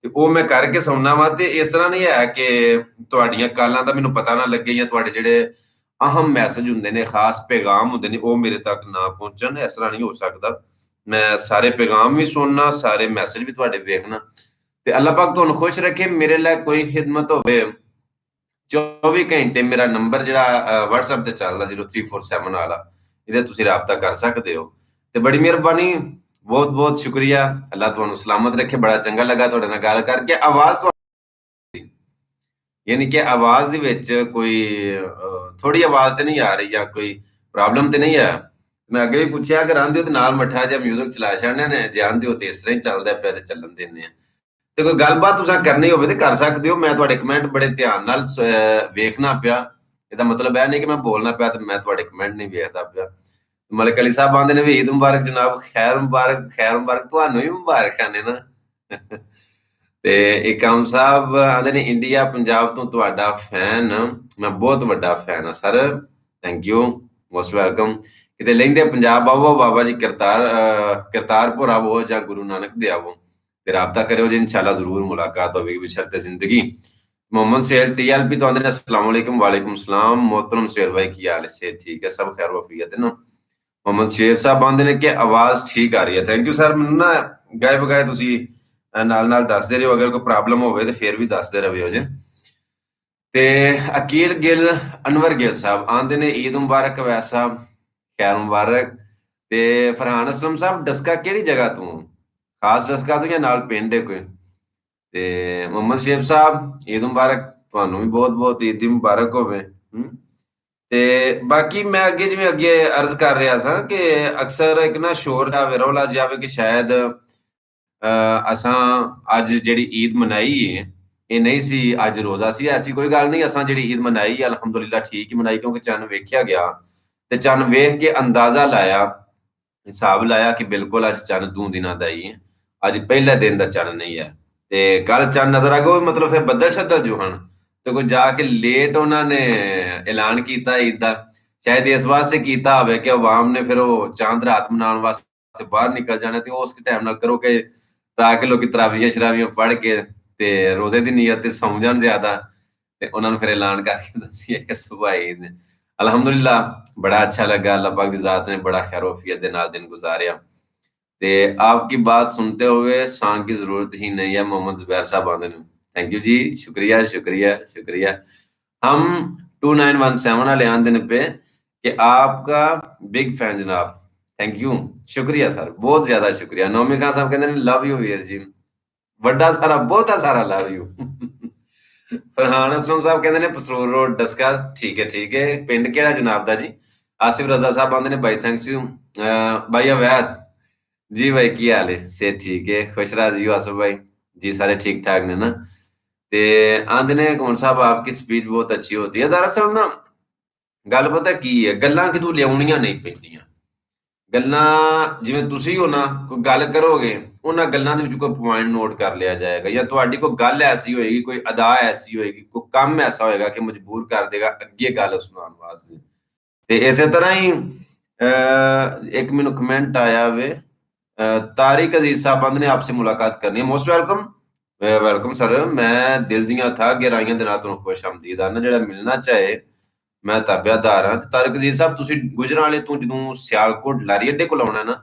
ਤੇ ਉਹ ਮੈਂ ਕਰਕੇ ਸੌਣਾ ਵਾ। ਤੇ ਇਸ ਤਰ੍ਹਾਂ ਨਹੀਂ ਹੈ ਕਿ ਤੁਹਾਡੀਆਂ ਕਾਲਾਂ ਦਾ ਮੈਨੂੰ ਪਤਾ ਨਾ ਲੱਗੇ ਜਾਂ ਤੁਹਾਡੇ ਜਿਹੜੇ ਅਹਿਮ ਮੈਸੇਜ ਹੁੰਦੇ ਨੇ, ਖਾਸ ਪੈਗਾਮ ਹੁੰਦੇ ਨੇ, ਉਹ ਮੇਰੇ ਤੱਕ ਨਾ ਪਹੁੰਚਣ, ਇਸ ਤਰ੍ਹਾਂ ਨਹੀਂ ਹੋ ਸਕਦਾ। ਮੈਂ ਸਾਰੇ ਪੈਗਾਮ ਵੀ ਸੁਣਨਾ, ਸਾਰੇ ਮੈਸੇਜ ਵੀ ਤੁਹਾਡੇ ਵੇਖਣਾ। ਤੇ ਅੱਲਾਹ ਪਾਕ ਤੁਹਾਨੂੰ ਖੁਸ਼ ਰੱਖੇ। ਮੇਰੇ ਲਈ ਕੋਈ ਖਿਦਮਤ ਹੋਵੇ 24 ਘੰਟੇ ਮੇਰਾ ਨੰਬਰ ਜਿਹੜਾ WhatsApp ਤੇ ਚੱਲਦਾ 0347 ਵਾਲਾ, ਇਹਦੇ ਤੁਸੀਂ ਰਾਬਤਾ ਕਰ ਸਕਦੇ ਹੋ। ਤੇ ਬੜੀ ਮਿਹਰਬਾਨੀ, ਬਹੁਤ ਬਹੁਤ ਸ਼ੁਕਰੀਆ, ਅੱਲਾਹ ਤੁਹਾਨੂੰ ਸਲਾਮਤ ਰੱਖੇ। ਬੜਾ ਚੰਗਾ ਲੱਗਾ ਤੁਹਾਡੇ ਨਾਲ ਗੱਲ ਕਰਕੇ। ਆਵਾਜ਼ ਯਾਨੀ ਕਿ ਆਵਾਜ਼ ਦੇ ਵਿੱਚ ਕੋਈ ਥੋੜੀ ਆਵਾਜ਼ ਤੇ ਨਹੀਂ ਆ ਰਹੀ ਜਾਂ ਕੋਈ ਪ੍ਰੋਬਲਮ ਤੇ ਨਹੀਂ ਆ। ਮੈਂ ਅੱਗੇ ਵੀ ਪੁੱਛਿਆ ਅਗਰ ਆਂਦੇ ਹੋ ਤੇ ਨਾਲ ਮੱਠਾ ਜਿਹਾ ਮਿਊਜ਼ਿਕ ਚਲਾ ਛੱਡਣੇ ਨੇ, ਜੇ ਆਂਦੇ ਹੋ ਤੇ ਇਸ ਤਰ੍ਹਾਂ ਹੀ ਚੱਲਦਾ ਪਿਆ ਤੇ ਚੱਲਣ ਦਿੰਦੇ ਆ। ਤੇ ਕੋਈ ਗੱਲਬਾਤ ਤੁਸੀਂ ਕਰਨੀ ਹੋਵੇ ਤੇ ਕਰ ਸਕਦੇ ਹੋ। ਮੈਂ ਤੁਹਾਡੇ ਕਮੈਂਟ ਬੜੇ ਧਿਆਨ ਨਾਲ ਵੇਖਣਾ ਪਿਆ। ਇਹਦਾ ਮਤਲਬ ਇਹ ਨਹੀਂ ਕਿ ਮੈਂ ਬੋਲਣਾ ਪਿਆ ਤੇ ਮੈਂ ਤੁਹਾਡੇ ਕਮੈਂਟ ਨਹੀਂ ਵੇਖਦਾ ਪਿਆ। ਮਲਿਕ ਅਲੀ ਸਾਹਿਬ ਆਂਦੇ ਨੇ ਵੀ ਈਦ ਮੁਬਾਰਕ ਜਨਾਬ। ਖੈਰ ਮੁਬਾਰਕ, ਖੈਰ ਮੁਬਾਰਕ, ਤੁਹਾਨੂੰ ਵੀ ਮੁਬਾਰਕਾਂ ਨੇ ਨਾ। ਤੇ ਇਕਾਮ ਸਾਹਿਬ ਆਂਦੇ ਨੇ ਇੰਡੀਆ ਪੰਜਾਬ ਤੋਂ ਤੁਹਾਡਾ ਫੈਨ, ਮੈਂ ਬਹੁਤ ਵੱਡਾ ਫੈਨ ਹਾਂ sir. Thank you, most welcome. ਕਿਤੇ ਲਹਿੰਦੇ ਪੰਜਾਬ ਆਵੋ ਬਾਬਾ ਜੀ, ਕਰਤਾਰਪੁਰ ਆਵੋ ਜਾਂ ਗੁਰੂ ਨਾਨਕ ਦੇ ਆਵੋ ਤੇ ਰਾਬਤਾ ਕਰਿਓ ਜੀ, ਇਨਸ਼ਾਅੱਲਾ ਜ਼ਰੂਰ ਮੁਲਾਕਾਤ ਹੋਵੇਗੀ ਬਸ਼ਰਤੇ ਜ਼ਿੰਦਗੀ। मोहम्मद शेर टीएलपी तो आंदे ने अस्सलाम वालेकुम, वालेकुम सलाम मोहतरम शेर भाई, की हाल है? ठीक है, सब खैर वफियत है ना। मोहम्मद शेर साहब आंदे ने कि आवाज ठीक आ रही है। Thank you sir. मैनू ना गाए बगाए तुसी ਨਾਲ ਨਾਲ ਦੱਸਦੇ ਰਹੋ, ਅਗਰ ਕੋਈ ਪ੍ਰੋਬਲਮ ਹੋਵੇ ਤੇ ਫਿਰ ਵੀ ਦੱਸਦੇ ਰਹੋ ਜੇ। ਤੇ ਅਕੀਲ ਗਿੱਲ, ਅਨਵਰ ਗਿੱਲ ਸਾਹਿਬ ਆਂਦੇ ਨੇ ਈਦ ਮੁਬਾਰਕ ਅਵੈਸ ਸਾਹਿਬ, ਖੈਰ ਮੁਬਾਰਕ। ਤੇ ਫਰਹਾਨ ਅਸਲਮ ਸਾਹਿਬ ਡਸਕਾ ਕਿਹੜੀ ਜਗ੍ਹਾ ਤੋਂ? ਖਾਸ ਡਸਕਾ ਤੋਂ ਜਾਂ ਨਾਲ ਪਿੰਡ ਹੈ ਕੋਈ? ਤੇ ਮੁਹੰਮਦ ਸ਼ੇਬ ਸਾਹਿਬ ਈਦ ਮੁਬਾਰਕ, ਤੁਹਾਨੂੰ ਵੀ ਬਹੁਤ ਬਹੁਤ ਈਦ ਦੀ ਮੁਬਾਰਕ ਹੋਵੇ। ਤੇ ਬਾਕੀ ਮੈਂ ਅੱਗੇ ਜਿਵੇਂ ਅੱਗੇ ਅਰਜ਼ ਕਰ ਰਿਹਾ ਸਾਂ ਕਿ ਅਕਸਰ ਇੱਕ ਨਾ ਸ਼ੋਰ ਜਾਵੇ, ਰੌਲਾ ਜਾਵੇ ਕਿ ਸ਼ਾਇਦ ਅਸਾਂ ਅੱਜ ਜਿਹੜੀ ਈਦ ਮਨਾਈ ਹੈ ਇਹ ਨਹੀਂ ਸੀ, ਅੱਜ ਰੋਜ਼ਾ ਸੀ। ਐਸੀ ਕੋਈ ਗੱਲ ਨਹੀਂ। ਅਸਾਂ ਜਿਹੜੀ ਈਦ ਮਨਾਈ ਅਲਹਮਦੁਲਿਲਾ ਠੀਕ ਹੀ ਮਨਾਈ, ਕਿਉਂਕਿ ਚੰਨ ਵੇਖਿਆ ਗਿਆ ਤੇ ਚੰਨ ਵੇਖ ਕੇ ਅੰਦਾਜ਼ਾ ਲਾਇਆ, ਹਿਸਾਬ ਲਾਇਆ ਕਿ ਬਿਲਕੁਲ ਅੱਜ ਚੰਨ 2 ਦਿਨਾਂ ਦਾ ਹੀ ਹੈ, ਅੱਜ ਪਹਿਲੇ ਦਿਨ ਦਾ ਚੰਨ ਨਹੀਂ ਹੈ। ਤੇ ਕੱਲ ਚੰਨ ਨਜ਼ਰ ਆ ਗਿਆ, ਮਤਲਬ ਫਿਰ ਬੱਦਲ ਸ਼ੱਦਲ ਜੋ ਹਨ ਤੇ ਕੋਈ ਜਾ ਕੇ ਲੇਟ ਉਹਨਾਂ ਨੇ ਐਲਾਨ ਕੀਤਾ ਈਦ ਦਾ। ਸ਼ਾਇਦ ਇਸ ਵਾਸਤੇ ਕੀਤਾ ਹੋਵੇ ਕਿ ਆਵਾਮ ਨੇ ਫਿਰ ਉਹ ਚਾਂਦ ਰਾਤ ਮਨਾਉਣ ਵਾਸਤੇ ਬਾਹਰ ਨਿਕਲ ਜਾਣਾ ਤੇ ਉਸ ਟਾਈਮ ਨਾਲ ਕਰੋ ਕਿ ਤਾਂ ਕਿ ਲੋਕੀ ਤਰਾਵੀਆਂ ਸ਼ਰਾਵੀਆਂ ਪੜ੍ਹ ਕੇ ਤੇ ਰੋਜ਼ੇ ਦੀ ਨੀਅਤ ਤੇ ਸੌਂ ਜਾਣ ਜ਼ਿਆਦਾ, ਤੇ ਉਹਨਾਂ ਨੂੰ ਫਿਰ ਐਲਾਨ ਕਰਕੇ ਦੱਸੀਏ ਕਿ ਸੁਬਹ ਈਦ ਨੇ। ਅਲਹਮਦੁਲਿਲਾ बड़ा अच्छा लगा, अल्लाह पाक की ज़ात ने बड़ा खैर वफियत के नाल दिन गुजारिया। ते आपकी बात सुनते हुए सांग की ज़रूरत ही नहीं है, मोहम्मद ज़ुबैर साहब आंदे ने। थैंक यू जी, शुक्रिया शुक्रिया शुक्रिया। हम 2917 वाले आंदे ने पे कि आपका बिग फैन जनाब। थैंक यू, शुक्रिया सर, बहुत ज़्यादा शुक्रिया। नौमी खान साहब कहते हैं लव यू वीर जी, ਵੱਡਾ ਸਾਰਾ ਬਹੁਤਾ ਸਾਰਾ ਲਵ ਯੂ। ਫਰਹਾਨ ਅਸਲਮ ਸਾਹਿਬ ਕਹਿੰਦੇ ਨੇ ਪਸਰੂਰ ਰੋਡ ਡਸਕਾ। ਠੀਕ ਹੈ। ਪਿੰਡ ਕਿਹੜਾ ਜਨਾਬ ਦਾ ਜੀ? ਆਸਿਫ ਰਜ਼ਾ ਸਾਹਿਬ ਆਂਦੇ ਨੇ ਬਾਈ ਥੈਂਕਸ ਯੂ। भाई अवैध जी, भाई की हाल है? से ठीक है, खुश राजी हो आसिफ भाई जी? सारे ठीक ठाक ने ना। ते आंदे ने कौन साहब आपकी स्पीच बहुत अच्छी होती है। दरअसल ना गल पता की है, गल्लां कितों लियाउणियां नहीं पैंदियां। ਗੱਲਾਂ ਜਿਵੇਂ ਤੁਸੀਂ ਹੋ ਨਾ, ਕੋਈ ਗੱਲ ਕਰੋਗੇ ਉਹਨਾਂ ਗੱਲਾਂ ਦੇ ਵਿੱਚ ਕੋਈ ਪੁਆਇੰਟ ਨੋਟ ਕਰ ਲਿਆ ਜਾਏਗਾ, ਜਾਂ ਤੁਹਾਡੀ ਕੋਈ ਗੱਲ ਐਸੀ ਹੋਏਗੀ, ਕੋਈ ਅਦਾ ਐਸੀ ਹੋਏਗੀ, ਕੋਈ ਕੰਮ ਐਸਾ ਹੋਏਗਾ ਕਿ ਮਜਬੂਰ ਕਰ ਦੇਗਾ ਅੱਗੇ ਗੱਲ ਸੁਣਾਉਣ ਵਾਸਤੇ। ਤੇ ਇਸੇ ਤਰ੍ਹਾਂ ਹੀ ਇੱਕ ਮੈਨੂੰ ਕਮੈਂਟ ਆਇਆ ਵੇ, ਤਾਰਿਕ ਅਜ਼ੀਜ਼ ਸਾਹਿਬ ਨੇ ਆਪਸੇ ਮੁਲਾਕਾਤ ਕਰਨੀ ਹੈ। Most welcome, welcome sir. ਮੈਂ ਦਿਲ ਦੀਆਂ ਥਾਂ ਗਹਿਰਾਈਆਂ ਦੇ ਨਾਲ ਤੁਹਾਨੂੰ ਖੁਸ਼ ਆਮਦੀਦ ਆਨਾ, ਜਿਹੜਾ ਮਿਲਣਾ ਚਾਹੇ ਮੈਂ ਤਾਬਿਆਦਾਰ ਹਾਂ। ਤੇ ਤਾਰਿਕ ਅਜ਼ੀਜ਼ ਸਾਹਿਬ ਤੁਸੀਂ ਗੁਜਰਾਂਵਾਲੇ ਤੋਂ ਜਦੋਂ ਸਿਆਲਕੋਟ ਲਾਰੀ ਅੱਡੇ ਕੋਲ ਆਉਣਾ ਨਾ,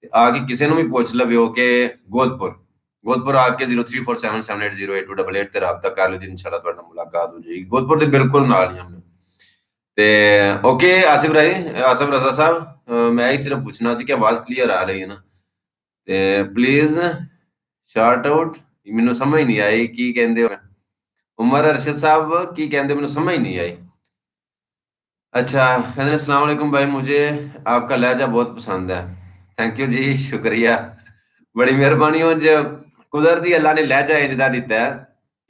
ਤੇ ਆ ਕੇ ਕਿਸੇ ਨੂੰ ਵੀ ਪੁੱਛ ਲਵਿਓ ਕਿ ਗੋਦਪੁਰ ਆ ਕੇ 0347780888 ਤੇ ਰਾਬਤਾ ਕਰ ਲਿਓ ਜੀ, ਇਨਸ਼ਾਅੱਲਾ ਤੁਹਾਡਾ ਮੁਲਾਕਾਤ ਹੋ ਜਾਏਗੀ। ਗੋਦਪੁਰ ਦੇ ਬਿਲਕੁਲ ਨਾਲ ਹੀ ਹਾਂ। ਤੇ ਓਕੇ ਆਸਿਫ ਰਜ਼ਾ ਸਾਹਿਬ, ਮੈਂ ਹੀ ਸਿਰਫ ਪੁੱਛਣਾ ਸੀ ਕਿ ਆਵਾਜ਼ ਕਲੀਅਰ ਆ ਰਹੀ ਹੈ ਨਾ। ਤੇ ਪਲੀਜ਼ ਸ਼ਾਰਟ ਆਊਟ, ਮੈਨੂੰ ਸਮਝ ਨਹੀਂ ਆਈ ਕੀ ਕਹਿੰਦੇ ਹੋ। ਉਮਰ ਅਰਸ਼ਦ ਸਾਹਿਬ ਕੀ ਕਹਿੰਦੇ, ਮੈਨੂੰ ਸਮਝ नहीं आई। अच्छा, कहते अस्सलाम वालेकुम भाई, मुझे आपका लहजा बहुत पसंद है। थैंक यू जी, शुक्रिया, बड़ी मेहरबानी। उंज कुदरती अल्लाह ने लहजा इंज दा दिता है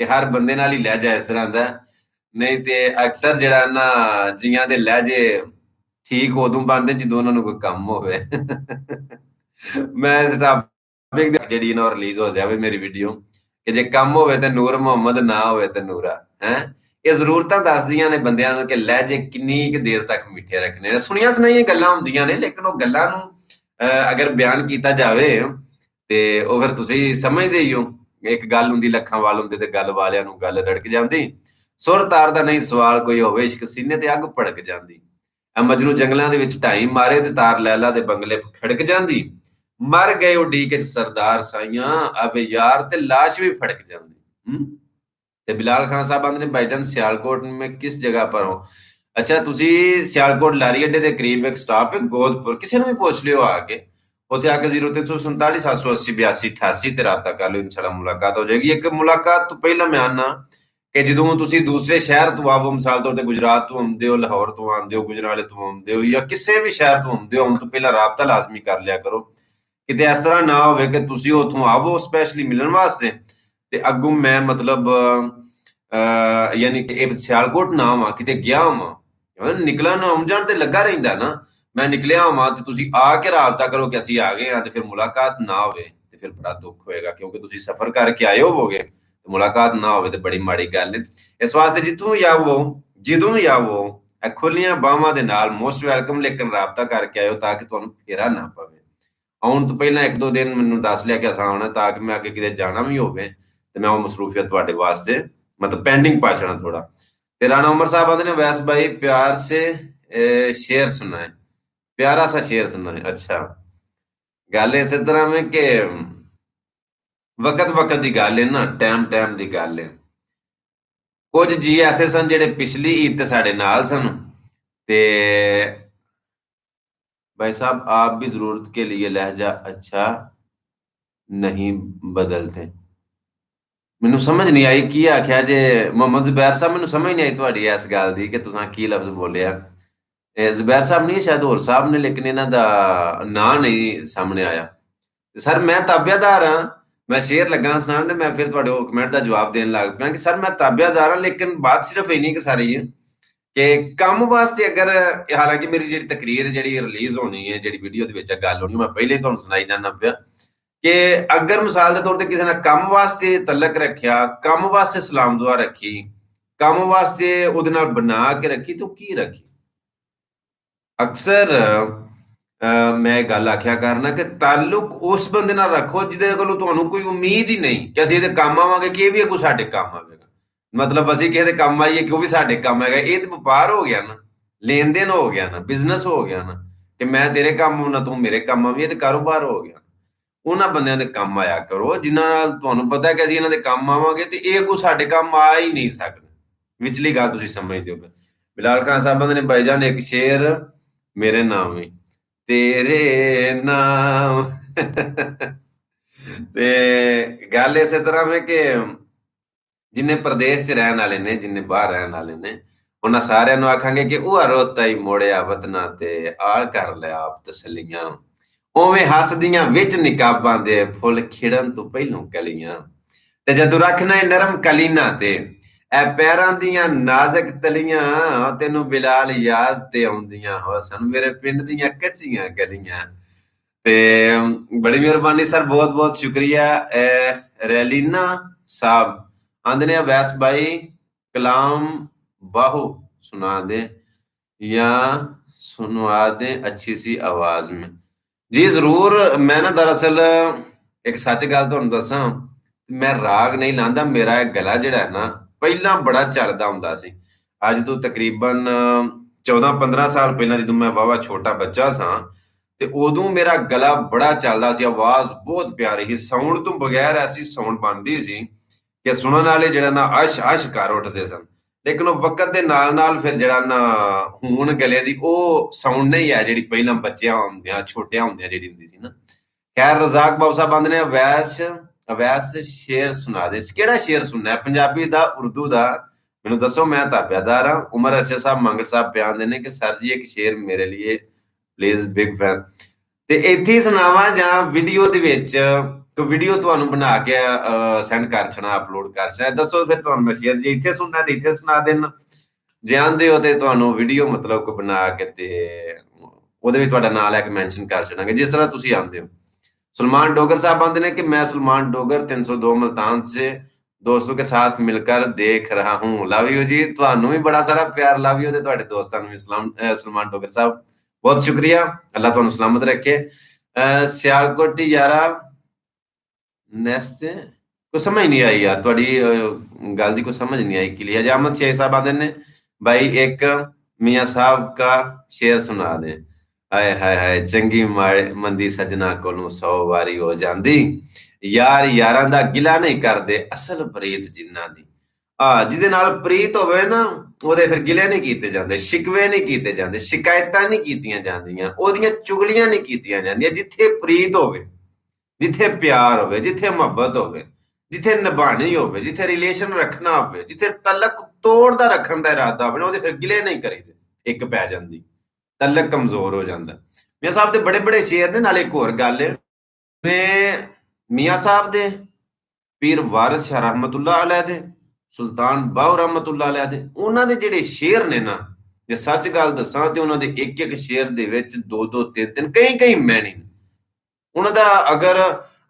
कि हर बंदे नाल ही लहजा इस तरह दा, नहीं ते अक्सर ਜਿਹੜਾ ਨਾ ਜੀਆਂ ਦੇ ਲਹਿਜੇ ਠੀਕ ਉਦੋਂ ਬਣਦੇ ਜਦੋਂ ਉਹਨਾਂ ਨੂੰ ਕੋਈ ਕੰਮ ਹੋਵੇ। ਮੈਂ ਟਾਪਿਕ ਜਿਹੜੀ ਨਾ ਰਿਲੀਜ਼ ਹੋ ਜਾਵੇ ਮੇਰੀ ਵੀਡੀਓ ਕਿ ਜੇ ਕੰਮ ਹੋਵੇ ਤੇ ਨੂਰ ਮੁਹੰਮਦ, ਨਾ ਹੋਵੇ ਤੇ ਨੂਰਾ ਹੈ। ਇਹ ਜ਼ਰੂਰਤਾਂ ਦੱਸਦੀਆਂ ਨੇ ਬੰਦਿਆਂ ਨੂੰ ਕਿ ਲਹਿਜੇ ਕਿੰਨੀ ਕੁ ਦੇਰ ਤੱਕ ਮਿੱਠੇ ਰੱਖਣੇ ਨੇ। ਸੁਣੀਆਂ ਸੁਣਾਈਆਂ ਗੱਲਾਂ ਹੁੰਦੀਆਂ ਨੇ, ਲੇਕਿਨ ਉਹ ਗੱਲਾਂ ਨੂੰ ਅਗਰ ਬਿਆਨ ਕੀਤਾ ਜਾਵੇ ਤੇ ਉਹ ਫਿਰ ਤੁਸੀਂ ਸਮਝਦੇ ਹੀ ਹੋ। ਇੱਕ ਗੱਲ ਹੁੰਦੀ ਲੱਖਾਂ ਵਾਲ ਹੁੰਦੇ ਤੇ ਗੱਲ ਵਾਲਿਆਂ ਨੂੰ ਗੱਲ ਰੜਕ ਜਾਂਦੀ। ਸੁਰ ਤਾਰ ਦਾ ਨਹੀਂ ਸਵਾਲ ਕੋਈ ਹੋਵੇ, ਇਸ਼ਕ ਸੀਨੇ ਤੇ ਅੱਗ ਭੜਕ ਜਾਂਦੀ। ਮਜਨੂੰ ਜੰਗਲਾਂ ਦੇ ਵਿੱਚ ਢਾਈ ਮਾਰੇ ਤੇ ਤਾਰ ਲੈਲਾ ਦੇ ਬੰਗਲੇ ਖੜਕ ਜਾਂਦੀ। ਮਰ ਗਏ ਉਡੀਕ ਚ ਸਰਦਾਰ ਸਾਈਆਂ, ਅਵੇ ਯਾਰ ਤੇ ਲਾਸ਼ ਵੀ ਫੜਕ ਜਾਂਦੀ। ਤੇ ਬਿਲਾਲ ਖਾਨ ਸਾਹਿਬ ਆਂਦੇ ਨੇ ਭਾਈਜਾਨ ਸਿਆਲਕੋਟ ਮੈਂ ਕਿਸ ਜਗ੍ਹਾ ਪਰ ਹੋ? ਅੱਛਾ, ਤੁਸੀਂ ਸਿਆਲਕੋਟ ਲਾਰੀ ਅੱਡੇ ਦੇ ਕਰੀਬ ਇੱਕ ਸਟਾਪ ਹੈ ਗੋਦਪੁਰ, ਕਿਸੇ ਨੂੰ ਵੀ ਪੁੱਛ ਲਿਓ ਆ ਕੇ। ਉੱਥੇ ਆ ਕੇ 0347 780 82 88 ਤੇ ਰਾਬਤਾ ਕਰ ਲਿਓ, ਇਨਸ਼ਾਅੱਲਾ ਮੁਲਾਕਾਤ ਹੋ ਜਾਏਗੀ। ਇੱਕ ਮੁਲਾਕਾਤ ਤੋਂ ਪਹਿਲਾਂ ਮੈਂ ਆਨਾ ਕਿ ਜਦੋਂ ਤੁਸੀਂ ਦੂਸਰੇ ਸ਼ਹਿਰ ਤੋਂ ਆਵੋ, ਮਿਸਾਲ ਤੌਰ ਤੇ ਗੁਜਰਾਤ ਤੋਂ ਆਉਂਦੇ ਹੋ, ਲਾਹੌਰ ਤੋਂ ਆਉਂਦੇ ਹੋ, ਗੁਜਰਾਲੇ ਤੋਂ ਆਉਂਦੇ ਹੋ, ਜਾਂ ਕਿਸੇ ਵੀ ਸ਼ਹਿਰ ਤੋਂ ਆਉਂਦੇ ਹੋ, ਆਉਣ ਤੋਂ ਪਹਿਲਾਂ ਰਾਬਤਾ ਲਾਜ਼ਮੀ ਕਰ ਲਿਆ ਕਰੋ। ਕਿਤੇ ਇਸ ਤਰ੍ਹਾਂ ਨਾ ਹੋਵੇ ਕਿ ਤੁਸੀਂ ਉੱਥੋਂ ਆਵੋ ਸਪੈਸ਼ਲੀ ਮਿਲਣ ਵਾਸਤੇ ਤੇ ਅੱਗੋਂ ਮੈਂ ਮਤਲਬ ਯਾਨੀ ਕਿ ਇਹ ਸਿਆਲਕੋਟ ਨਾ ਆਵਾਂ, ਕਿਤੇ ਗਿਆ ਵਾਂ, ਨਿਕਲਣ ਆਉਣ ਜਾਣ ਤੇ ਲੱਗਾ ਰਹਿੰਦਾ ਨਾ। ਮੈਂ ਨਿਕਲਿਆ ਹੋਵਾਂ ਤੇ ਤੁਸੀਂ ਆ ਕੇ ਰਾਬਤਾ ਕਰੋ ਕਿ ਅਸੀਂ ਆ ਗਏ ਹਾਂ, ਤੇ ਫਿਰ ਮੁਲਾਕਾਤ ਨਾ ਹੋਵੇ ਤੇ ਫਿਰ ਬੜਾ ਦੁੱਖ ਹੋਏਗਾ, ਕਿਉਂਕਿ ਤੁਸੀਂ ਸਫ਼ਰ ਕਰਕੇ ਆਏ ਹੋਵੋਗੇ, ਮੁਲਾਕਾਤ ਨਾ ਹੋਵੇ ਤੇ ਬੜੀ ਮਾੜੀ ਗੱਲ ਹੈ। ਇਸ ਵਾਸਤੇ ਜਿੱਥੋਂ ਵੀ ਆਵੋ, ਜਦੋਂ ਵੀ ਆਵੋ, ਖੁੱਲੀਆਂ ਬਾਹਾਂ ਦੇ ਨਾਲ ਮੋਸਟ ਵੈਲਕਮ, ਲੇਕਿਨ ਰਾਬਤਾ ਕਰਕੇ ਆਇਓ ਤਾਂ ਕਿ ਤੁਹਾਨੂੰ ਫੇਰਾ ਨਾ ਪਵੇ। ਆਉਣ ਤੋਂ ਪਹਿਲਾਂ 1-2 ਦਿਨ ਮੈਨੂੰ ਦੱਸ ਲਿਆ ਕਿ ਅਸਾਂ ਆਉਣਾ, ਤਾਂ ਕਿ ਮੈਂ ਅੱਗੇ ਕਿਤੇ ਜਾਣਾ ਵੀ ਹੋਵੇ ਤੇ ਮੈਂ ਉਹ ਮਸਰੂਫੀਅਤ ਤੁਹਾਡੇ ਵਾਸਤੇ मतलब पेंडिंग पा छड़ा थोड़ा। ते राणा उमर साहब आते ने वैस भाई प्यार से शेर सुना है, प्यारा सा शेर सुना है। अच्छा, गल इस तरह में कि वक्त वक्त की गल है ना, टाइम टाइम की गल है। कुछ जी ऐसे सन जेडे पिछली ईद ते साडे नाल सन, ते भाई साहब आप भी जरूरत के लिए लहजा अच्छा नहीं बदलते। ਮੈਨੂੰ ਸਮਝ ਨਹੀਂ ਆਈ ਕੀ ਆਖਿਆ ਜੇ ਮੁਹੰਮਦ ਜ਼ੁਬੈਰ ਸਾਹਿਬ, ਮੈਨੂੰ ਸਮਝ ਨਹੀਂ ਆਈ ਤੁਹਾਡੀ ਇਸ ਗੱਲ ਦੀ ਕਿ ਤੁਸੀਂ ਕੀ ਲਫ਼ਜ਼ ਬੋਲਿਆ। ਜ਼ੁਬੈਰ ਸਾਹਿਬ ਨਹੀਂ, ਸ਼ਾਇਦ ਹੋਰ ਸਾਹਿਬ ਨੇ, ਲੇਕਿਨ ਇਹਨਾਂ ਦਾ ਨਾਂ ਨਹੀਂ ਸਾਹਮਣੇ ਆਇਆ। ਸਰ ਮੈਂ ਤਾਬਿਆਦਾਰ ਹਾਂ, ਮੈਂ ਸ਼ੇਰ ਲੱਗਾ ਸੁਣਾਉਣ ਤੇ ਮੈਂ ਫਿਰ ਤੁਹਾਡੇ ਕਮੈਂਟ ਦਾ ਜਵਾਬ ਦੇਣ ਲੱਗ ਪਿਆ ਕਿ ਸਰ ਮੈਂ ਤਾਬਿਆਦਾਰ ਹਾਂ, ਲੇਕਿਨ ਬਾਤ ਸਿਰਫ ਇੰਨੀ ਕਿ ਸਾਰੀ ਹੈ ਕਿ ਕੰਮ ਵਾਸਤੇ ਅਗਰ, ਹਾਲਾਂਕਿ ਮੇਰੀ ਜਿਹੜੀ ਤਕਰੀਰ ਜਿਹੜੀ ਰਿਲੀਜ਼ ਹੋਣੀ ਹੈ, ਜਿਹੜੀ ਵੀਡੀਓ ਦੇ ਵਿੱਚ ਗੱਲ ਹੋਣੀ, ਮੈਂ ਪਹਿਲੇ ਤੁਹਾਨੂੰ ਸੁਣਾਈ ਜਾਂਦਾ ਪਿਆ ਕਿ ਅਗਰ ਮਿਸਾਲ ਦੇ ਤੌਰ ਤੇ ਕਿਸੇ ਨੇ ਕੰਮ ਵਾਸਤੇ ਤਲਕ ਰੱਖਿਆ, ਕੰਮ ਵਾਸਤੇ ਸਲਾਮ ਦੁਆ ਰੱਖੀ, ਕੰਮ ਵਾਸਤੇ ਉਹਦੇ ਨਾਲ ਬਣਾ ਕੇ ਰੱਖੀ, ਤੂੰ ਕੀ ਰੱਖੀ। ਅਕਸਰ ਮੈਂ ਗੱਲ ਆਖਿਆ ਕਰਨਾ ਕਿ ਤਾਲੁਕ ਉਸ ਬੰਦੇ ਨਾਲ ਰੱਖੋ ਜਿਹਦੇ ਕੋਲੋਂ ਤੁਹਾਨੂੰ ਕੋਈ ਉਮੀਦ ਹੀ ਨਹੀਂ ਕਿ ਅਸੀਂ ਇਹਦੇ ਕੰਮ ਆਵਾਂਗੇ, ਕਿ ਇਹ ਵੀ ਅੱਗੋਂ ਸਾਡੇ ਕੰਮ ਆਵੇਗਾ। ਮਤਲਬ ਅਸੀਂ ਕਿਸੇ ਦੇ ਕੰਮ ਆਈਏ ਕਿ ਉਹ ਵੀ ਸਾਡੇ ਕੰਮ ਹੈਗਾ, ਇਹ ਤਾਂ ਵਪਾਰ ਹੋ ਗਿਆ ਨਾ, ਲੈਣ ਦੇਣ ਹੋ ਗਿਆ ਨਾ, ਬਿਜ਼ਨਸ ਹੋ ਗਿਆ ਨਾ, ਕਿ ਮੈਂ ਤੇਰੇ ਕੰਮ ਆਉਣਾ, ਤੂੰ ਮੇਰੇ ਕੰਮ ਆਵੀਂ, ਇਹ ਤਾਂ ਕਾਰੋਬਾਰ ਹੋ ਗਿਆ। ਉਹਨਾਂ ਬੰਦਿਆਂ ਦੇ ਕੰਮ ਆਇਆ ਕਰੋ ਜਿਨ੍ਹਾਂ ਨਾਲ ਤੁਹਾਨੂੰ ਪਤਾ ਕਿ ਅਸੀਂ ਇਹਨਾਂ ਦੇ ਕੰਮ ਆਵਾਂਗੇ ਤੇ ਇਹ ਅੱਗੋਂ ਸਾਡੇ ਕੰਮ ਆ ਹੀ ਨਹੀਂ ਸਕਦੇ। ਵਿਚਲੀ ਗੱਲ ਤੁਸੀਂ ਸਮਝਦੇ ਹੋ। ਬਿਲਾਲ ਖਾਨ ਸਾਹਿਬਾਂ ਨੇ ਭਾਈਜਾਨ ਇੱਕ ਸ਼ੇਰ, ਮੇਰੇ ਨਾਮ ਵੀ ਤੇਰੇ ਨਾਮ ਤੇ ਗੱਲ ਇਸੇ ਤਰ੍ਹਾਂ ਵੇ ਕਿ ਜਿੰਨੇ ਪ੍ਰਦੇਸ਼ 'ਚ ਰਹਿਣ ਵਾਲੇ ਨੇ, ਜਿੰਨੇ ਬਾਹਰ ਰਹਿਣ ਵਾਲੇ ਨੇ, ਉਹਨਾਂ ਸਾਰਿਆਂ ਨੂੰ ਆਖਾਂਗੇ ਕਿ ਉਹ ਰੋਤਾ ਹੀ ਮੋੜਿਆ ਵਤਨਾਂ ਤੇ ਆ ਕਰ ਲਿਆ ਆਪ ਤਸੱਲੀਆਂ, ਉਵੇਂ ਹੱਸਦੀਆਂ ਵਿੱਚ ਨਿਕਾਬਾਂ ਦੇ ਫੁੱਲ ਖਿੜਨ ਤੋਂ ਪਹਿਲੋਂ ਕਲੀਆਂ, ਤੇ ਜਦੋਂ ਰੱਖਣਾ ਹੈ ਨਰਮ ਕਲੀਨਾ ਤੇ ਇਹ ਪੈਰਾਂ ਦੀਆਂ ਨਾਜ਼ੁਕ ਤਲੀਆਂ, ਤੈਨੂੰ ਬਿਲਾਲ ਯਾਦ ਤੇ ਆਉਂਦੀਆਂ ਹੋਸਨ ਮੇਰੇ ਪਿੰਡ ਦੀਆਂ ਕੱਚੀਆਂ ਗਲੀਆਂ। ਤੇ ਬੜੀ ਮਿਹਰਬਾਨੀ ਸਰ, ਬਹੁਤ ਬਹੁਤ ਸ਼ੁਕਰੀਆ। ਰੈਲੀਨਾ ਸਾਹਿਬ ਆਂਦੇ ਨੇ ਵੈਸ ਭਾਈ ਕਲਾਮ ਬਾਹੂ ਸੁਣਾ ਦੇ ਜਾਂ ਸੁਨਵਾ ਦੇ ਅੱਛੀ ਸੀ ਆਵਾਜ਼ में। ਜੀ ਜ਼ਰੂਰ। ਮੈਂ ਨਾ ਦਰਅਸਲ ਇੱਕ ਸੱਚ ਗੱਲ ਤੁਹਾਨੂੰ ਦੱਸਾਂ, ਮੈਂ ਰਾਗ ਨਹੀਂ ਲਾਂਦਾ, ਮੇਰਾ ਗਲਾ ਜਿਹੜਾ ਹੈ ਨਾ ਪਹਿਲਾਂ ਬੜਾ ਚੱਲਦਾ ਹੁੰਦਾ ਸੀ। ਅੱਜ ਤੋਂ ਤਕਰੀਬਨ 14-15 ਸਾਲ ਪਹਿਲਾਂ ਜਦੋਂ ਮੈਂ ਵਾਵਾ ਛੋਟਾ ਬੱਚਾ ਸਾਂ ਤੇ ਉਦੋਂ ਮੇਰਾ ਗਲਾ ਬੜਾ ਚੱਲਦਾ ਸੀ, ਆਵਾਜ਼ ਬਹੁਤ ਪਿਆਰੀ ਸੀ, ਸਾਊਂਡ ਤੋਂ ਬਗੈਰ ਐਸੀ ਸਾਊਂਡ ਬਣਦੀ ਸੀ ਕਿ ਸੁਣਨ ਵਾਲੇ ਜਿਹੜਾ ਨਾ ਅਸ਼ ਅਸ਼ ਕਰ ਉੱਠਦੇ ਸਨ। ਲੇਕਿਨ ਉਹ ਵਕਤ ਦੇ ਨਾਲ ਨਾਲ ਫਿਰ ਜਿਹੜਾ ਨਾ ਹੁਣ ਗਲੇ ਦੀ ਉਹ ਸਾਊਂਡ ਨਹੀਂ ਹੈ ਜਿਹੜੀ ਪਹਿਲਾਂ ਬੱਚਿਆਂ ਹੁੰਦਿਆਂ ਛੋਟਿਆਂ ਹੁੰਦਿਆਂ ਜਿਹੜੀ ਹੁੰਦੀ ਸੀ ਨਾ। ਖੈਰ ਰਜ਼ਾਕ ਬਾਬੂ ਸਾਹਿਬ ਆਂਦੇ ਨੇ ਅਵੈਸ ਸ਼ੇਰ ਸੁਣਾ ਦੇ। ਕਿਹੜਾ ਸ਼ੇਰ ਸੁਣਨਾ ਹੈ, ਪੰਜਾਬੀ ਦਾ, ਉਰਦੂ ਦਾ? ਮੈਨੂੰ ਦੱਸੋ, ਮੈਂ ਤਾਬਿਆਦਾਰ ਹਾਂ। ਉਮਰ ਅਰਸ਼ਦ ਸਾਹਿਬ ਮੰਗੜ ਸਾਹਿਬ ਪਿਆਉਂਦੇ ਨੇ ਕਿ ਸਰ ਜੀ ਇੱਕ ਸ਼ੇਰ ਮੇਰੇ ਲਈ ਪਲੀਜ਼, ਬਿਗ ਫੈਨ। ਤੇ ਇੱਥੇ ਹੀ ਸੁਣਾਵਾਂ ਜਾਂ ਵੀਡੀਓ ਦੇ ਵਿੱਚ ਕੋਈ ਵੀਡੀਓ ਤੁਹਾਨੂੰ ਬਣਾ ਕੇ ਸੈਂਡ ਕਰ ਛਣਾ, ਅਪਲੋਡ ਕਰ ਛਣਾ? ਦੱਸੋ ਫਿਰ ਤੁਹਾਨੂੰ ਮੈਂ ਸ਼ੇਰ ਜੇ ਇੱਥੇ ਸੁਣਨਾ ਤੇ ਇੱਥੇ ਸੁਣਾ ਦੇਣਾ, ਜੇ ਆਂਦੇ ਹੋ ਤੇ ਤੁਹਾਨੂੰ ਵੀਡੀਓ ਮਤਲਬ ਕੋ ਬਣਾ ਕੇ ਤੇ ਉਹਦੇ ਵਿੱਚ ਤੁਹਾਡਾ ਨਾਂ ਲੈ ਕੇ ਮੈਂਸ਼ਨ ਕਰ ਛੜਾਂਗੇ ਜਿਸ ਤਰ੍ਹਾਂ ਤੁਸੀਂ ਆਂਦੇ ਹੋ। सलमान डोगर साहब आते हैं कि मैं सलमान डोगर 302 मुल्तान से दोस्तों के साथ मिलकर देख रहा हूँ। लव यू जी, ਤੁਹਾਨੂੰ ਵੀ ਬੜਾ ਸਾਰਾ ਪਿਆਰ, ਲਵ ਯੂ ਤੇ ਤੁਹਾਡੇ ਦੋਸਤਾਂ ਨੂੰ ਵੀ ਸਲਮਾਨ ਡੋਗਰ ਸਾਹਿਬ ਬਹੁਤ ਸ਼ੁਕਰੀਆ, ਅੱਲਾ ਤੁਹਾਨੂੰ ਸਲਾਮਤ ਰੱਖੇ। ਸਿਆਲਕੋਟੀ ਯਾਰਾ ਨੈਸਟ ਕੁਝ ਸਮਝ ਨਹੀਂ ਆਈ ਯਾਰ, ਤੁਹਾਡੀ ਗੱਲ ਦੀ ਕੁਝ ਸਮਝ ਨਹੀਂ ਆਈ क्लियर। अहमद शेख साहब आते ने भाई एक मियाँ साहब का शेर सुना दें। ਹਾਏ ਹਾਏ ਹਾਏ, ਚੰਗੀ ਮੰਦੀ ਸੱਜਣਾ ਕੋਲੋਂ 100 ਵਾਰੀ ਹੋ ਜਾਂਦੀ, ਯਾਰ ਯਾਰਾਂ ਦਾ ਗਿਲਾ ਨਹੀਂ ਕਰਦੇ ਅਸਲ ਪ੍ਰੀਤ ਜਿੰਨਾ ਦੀ। ਜਿਹਦੇ ਨਾਲ ਪ੍ਰੀਤ ਹੋਵੇ ਨਾ ਉਹਦੇ ਫਿਰ ਗਿਲੇ ਨਹੀਂ ਕੀਤੇ ਜਾਂਦੇ, ਸ਼ਿਕਵੇ ਨਹੀਂ ਕੀਤੇ ਜਾਂਦੇ, ਸ਼ਿਕਾਇਤਾਂ ਨਹੀਂ ਕੀਤੀਆਂ ਜਾਂਦੀਆਂ, ਉਹਦੀਆਂ ਚੁਗਲੀਆਂ ਨਹੀਂ ਕੀਤੀਆਂ ਜਾਂਦੀਆਂ। ਜਿੱਥੇ ਪ੍ਰੀਤ ਹੋਵੇ, ਜਿੱਥੇ ਪਿਆਰ ਹੋਵੇ, ਜਿੱਥੇ ਮੁਹੱਬਤ ਹੋਵੇ, ਜਿੱਥੇ ਨਿਭਾਣੀ ਹੋਵੇ, ਜਿੱਥੇ ਰਿਲੇਸ਼ਨ ਰੱਖਣਾ ਹੋਵੇ, ਜਿੱਥੇ ਤਲਕ ਤੋੜ ਦਾ ਰੱਖਣ ਦਾ ਇਰਾਦਾ ਹੋਵੇ ਨਾ, ਉਹਦੇ ਫਿਰ ਗਿਲੇ ਨਹੀਂ ਕਰੀਦੇ, ਇੱਕ ਪੈ ਜਾਂਦੀ, ਤਲਕ ਕਮਜ਼ੋਰ ਹੋ ਜਾਂਦਾ। ਮੀਆਂ ਸਾਹਿਬ ਦੇ ਬੜੇ ਬੜੇ ਸ਼ੇਰ ਨੇ। ਨਾਲ ਇੱਕ ਹੋਰ ਗੱਲ ਹੈ, ਮੈਂ ਮੀਆਂ ਸਾਹਿਬ ਦੇ, ਪੀਰ ਵਾਰਿਸ ਸ਼ਾਹ ਰਹਿਮਤੁल्लाह अलैह ਦੇ, ਸੁਲਤਾਨ ਬਾਹੂ ਰਹਿਮਤੁल्लाह अलैह ਦੇ, ਉਹਨਾਂ ਦੇ ਜਿਹੜੇ ਸ਼ੇਰ ਨੇ ਨਾ, ਜੇ ਸੱਚ ਗੱਲ ਦੱਸਾਂ ਤੇ ਉਹਨਾਂ ਦੇ ਇੱਕ ਇੱਕ ਸ਼ੇਰ ਦੇ ਵਿੱਚ ਦੋ ਦੋ ਤਿੰਨ ਤਿੰਨ ਕਈ ਕਈ ਮੈਨੀ ਨੇ। ਉਹਨਾਂ ਦਾ ਅਗਰ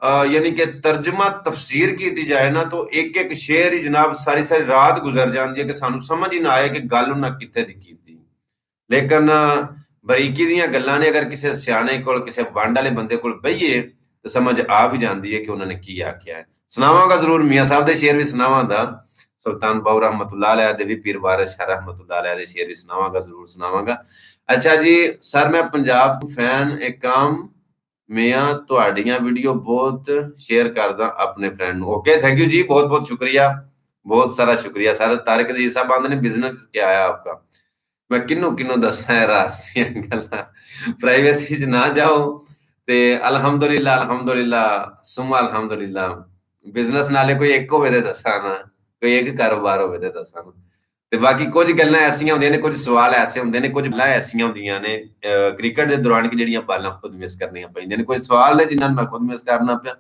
यानी कि तर्जमा तफसीर की जाए ना, तो एक एक शेर ही जनाब सारी सारी रात गुजर जाती है कि सानू समझ ही ना आए कि गल उन्हें कित्थे दी कीती। लेकिन बरीकी दी गल्लां ने अगर किसी सियाने कोल, किसी वंड वाले बंदे कोल बहिए तो समझ आ भी जाती है कि उन्होंने की आख्या है। सुनावांगा जरूर, मियाँ साहब दे शेर भी सुनावांगा, सुल्तान बाहू रहमतुल्लाह अलैह दे भी, पीर वारिस शाह रहमतुल्लाह अलैह दे शेर भी सुनावांगा, जरूर सुनावांगा। अच्छा जी सर, मैं पंजाब फैन एक काम मियाँ तुहाड़ियां वीडियो बहुत शेयर करदा अपने फ्रेंड नूं। ओके थैंक यू जी, बहुत बहुत शुक्रिया, बहुत सारा शुक्रिया सर। तारिक अजीज साहब आंदे ने बिजनेस क्या है आपका, मैं किन्नू किन्नू दसां रास दियां गल्लां, प्राइवेसी च ना जाओ। ते अल्हम्दुलिल्लाह सुमा अल्हम्दुलिल्लाह, बिजनेस नाले कोई एक होवे ते दसां ना, कोई एक कारोबार होवे ते दसां ना। ਤੇ ਬਾਕੀ ਕੁਝ ਗੱਲਾਂ ਐਸੀਆਂ ਹੁੰਦੀਆਂ ਨੇ, ਕੁਝ ਸਵਾਲ ਐਸੇ ਹੁੰਦੇ ਨੇ, ਕੁਝ ਗੱਲਾਂ ਐਸੀਆਂ ਹੁੰਦੀਆਂ ਨੇ ਕ੍ਰਿਕਟ ਦੇ ਦੌਰਾਨ ਕਿ ਜਿਹੜੀਆਂ ਬਾਲਾਂ ਖੁਦ ਮਿਸ ਕਰਨੀਆਂ ਪੈਂਦੀਆਂ ਨੇ। ਕੋਈ ਸਵਾਲ ਨੇ ਜਿਨ੍ਹਾਂ ਨੂੰ ਮੈਂ ਖੁਦ ਮਿਸ ਕਰਨਾ ਪਿਆ।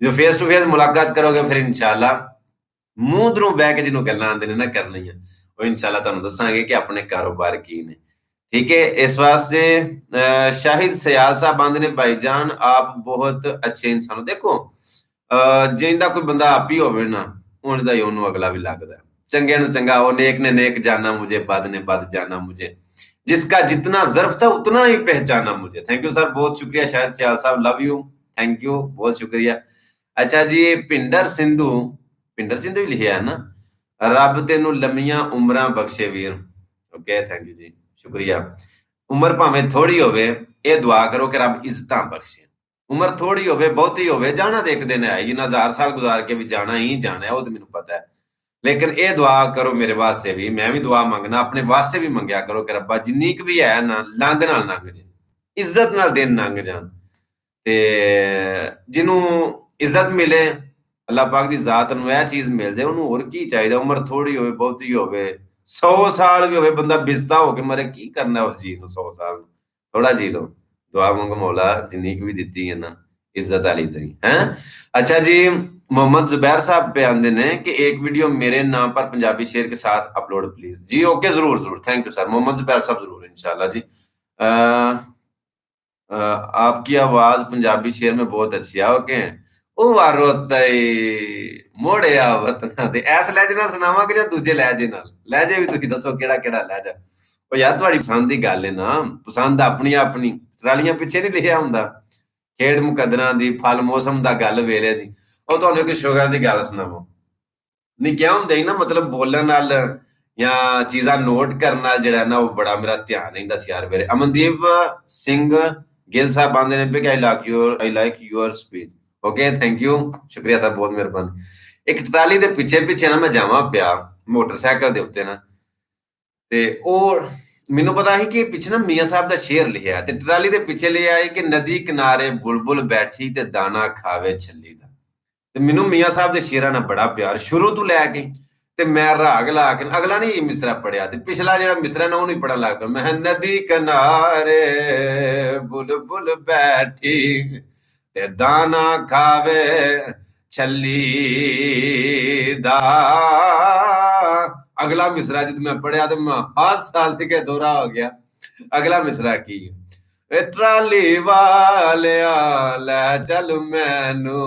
ਜੋ ਫੇਸ ਟੂ ਫੇਸ ਮੁਲਾਕਾਤ ਕਰੋਗੇ ਫਿਰ ਇਨਸ਼ਾਅੱਲਾ ਮੂੰਹ ਦਰੋਂ ਬਹਿ ਕੇ ਜਿਹਨੂੰ ਗੱਲਾਂ ਆਉਂਦੇ ਨੇ ਨਾ ਕਰਨੀਆਂ, ਉਹ ਇਨਸ਼ਾਅੱਲਾ ਤੁਹਾਨੂੰ ਦੱਸਾਂਗੇ ਕਿ ਆਪਣੇ ਕਾਰੋਬਾਰ ਕੀ ਨੇ। ठीक है, इस वास्ते शाहिद सयाल साहब आंदे ने भाईजान आप बहुत अच्छे इंसान हो। देखो जिंदा कोई बंदा आप ही होवे ना, उनदा ही ਉਹਨੂੰ ਅਗਲਾ ਵੀ ਲੱਗਦਾ। चंगे नु चंगा, वो नेक ने नेक जाना मुझे, बद ने बद जाना मुझे, जिसका जितना ज़र्फ था उतना ही पहचाना मुझे। थैंक यू सर, बहुत शुक्रिया शाहिद सियाल साहब, लव यू, थैंक यू, बहुत शुक्रिया। अच्छा जी पिंडर सिंधु ही लिखिया है ना, रब तेनू लम्मियां उमरां बख्शे वीर। ओके थैंक यू जी, शुक्रिया। उम्र भावें थोड़ी होवे, ये दुआ करो कि रब इज्जतां बख्शे। उम्र थोड़ी होवे बहुती होवे, जाना तो एक दिन है ही ना, 1000 साल गुजार के भी जाना ही जाना है, वो तो मैनू पता है। लेकिन ये दुआ करो मेरे वास्ते भी, मैं भी दुआ मंगना, अपने वास्ते भी मंगया करो कि रब्बा जिन्नी क भी है ना लंघ नाल लंघ जाए, इज्जत नाल दिन लंघ जान। ते जिन्नू इज्जत मिले, अल्लाह पाक दी जात नूं यह चीज मिल जाए, उन्होंने होर की चाहिए। उम्र थोड़ी होवे बहुती होवे, 100 साल भी होवे, बंदा बिस्ता होके मरे, की करना उस जी नूं 100 साल, थोड़ा जी लो। दुआ मंगो मौला जिन्नी क भी दित्ती है ना इज्जत वाली दी हैं। अच्छा जी मोहम्मद जुबैर साहब पे आंदे ने कि एक वीडियो मेरे नाम पर पंजाबी शेर के साथ अपलोड प्लीज। जी ओके जरूर जरूर, thank you sir Mohammad Zubair sahab, जरूर इंशाल्लाह जी। आपकी आवाज पंजाबी शेर में बहुत अच्छी है। ओके ओ वारो तई मोड़िया वतना ते ऐस लहजे नाल सुनावांगे ਜਾਂ ਦੂਜੇ ਲਹਿਜੇ ਨਾਲ? ਲਹਿਜੇ ਵੀ ਤੁਸੀਂ ਦੱਸੋ ਕਿਹੜਾ ਕਿਹੜਾ ਲਹਿਜਾ। ਉਹ ਯਾਰ ਤੁਹਾਡੀ ਪਸੰਦ ਦੀ ਗੱਲ ਹੈ ਨਾ, ਪਸੰਦ ਆਪਣੀ ਆਪਣੀ, ਟਰਾਲੀਆਂ ਪਿੱਛੇ ਨਹੀਂ ਲਿਖਿਆ ਹੁੰਦਾ, ਖੇਡ ਮੁਕੱਦਰਾਂ ਦੀ, ਫਲ ਮੌਸਮ ਦਾ, ਗੱਲ ਵੇਲੇ ਦੀ। ਉਹ ਤੁਹਾਨੂੰ ਇੱਕ ਸ਼ੁਗਰ ਦੀ ਗੱਲ ਸੁਣਾਵਾਂ, ਨਹੀਂ ਕਿਹਾ ਹੁੰਦਾ ਹੀ ਨਾ, ਮਤਲਬ ਬੋਲਣ ਨਾਲ ਜਾਂ ਚੀਜ਼ਾਂ ਨੋਟ ਕਰਨ ਨਾਲ ਜਿਹੜਾ ਨਾ ਉਹ ਬੜਾ ਮੇਰਾ ਧਿਆਨ ਰਹਿੰਦਾ ਸੀ ਯਾਰ ਮੇਰੇ। ਅਮਨਦੀਪ ਸਿੰਘ ਗਿੱਲ ਸਾਹਿਬ ਆਂਦੇ ਨੇ ਕਿ I like your speech. Okay thank you, ਸ਼ੁਕਰੀਆ ਸਰ, ਬਹੁਤ ਮਿਹਰਬਾਨੀ। ਇੱਕ ਟਰਾਲੀ ਦੇ ਪਿੱਛੇ ਪਿੱਛੇ ਨਾ ਮੈਂ ਜਾਵਾਂ ਪਿਆ ਮੋਟਰਸਾਈਕਲ ਦੇ ਉੱਤੇ ਨਾ, ਤੇ ਉਹ ਮੈਨੂੰ ਪਤਾ ਸੀ ਕਿ ਪਿੱਛੇ ਨਾ ਮੀਆਂ ਸਾਹਿਬ ਦਾ ਸ਼ੇਰ ਲਿਖਿਆ, ਤੇ ਟਰਾਲੀ ਦੇ ਪਿੱਛੇ ਲਿਖਿਆ ਹੈ ਕਿ ਨਦੀ ਕਿਨਾਰੇ ਬੁਲਬੁਲ ਬੈਠੀ ਤੇ ਦਾਣਾ ਖਾਵੇ ਛੱਲੀ ਦਾ। ਤੇ ਮੈਨੂੰ ਮੀਆਂ ਸਾਹਿਬ ਦੇ ਸ਼ੇਰਾਂ ਨਾਲ ਬੜਾ ਪਿਆਰ ਸ਼ੁਰੂ ਤੋਂ ਲੈ ਕੇ, ਤੇ ਮੈਂ ਰਾਗ ਲਾ ਕੇ ਅਗਲਾ ਨਹੀਂ ਮਿਸਰਾ ਪੜਿਆ, ਤੇ ਪਿਛਲਾ ਜਿਹੜਾ ਮਿਸਰਾ ਨਾ ਉਹਨੂੰ ਪੜਨ ਲੱਗ ਪਿਆ। ਮੈਂ ਨਦੀ ਕਿਨਾਰੇ ਬੁਲਬੁਲ ਬੈਠੀ ਤੇ ਦਾਣਾ ਖਾਵੇ ਛੱਲੀ ਦਾ। अगला मिसरा जब मैं पढ़िया तो मैं हस के दोहरा हो गया। अगला मिसरा की ट्राली वालिया लै चल मैनू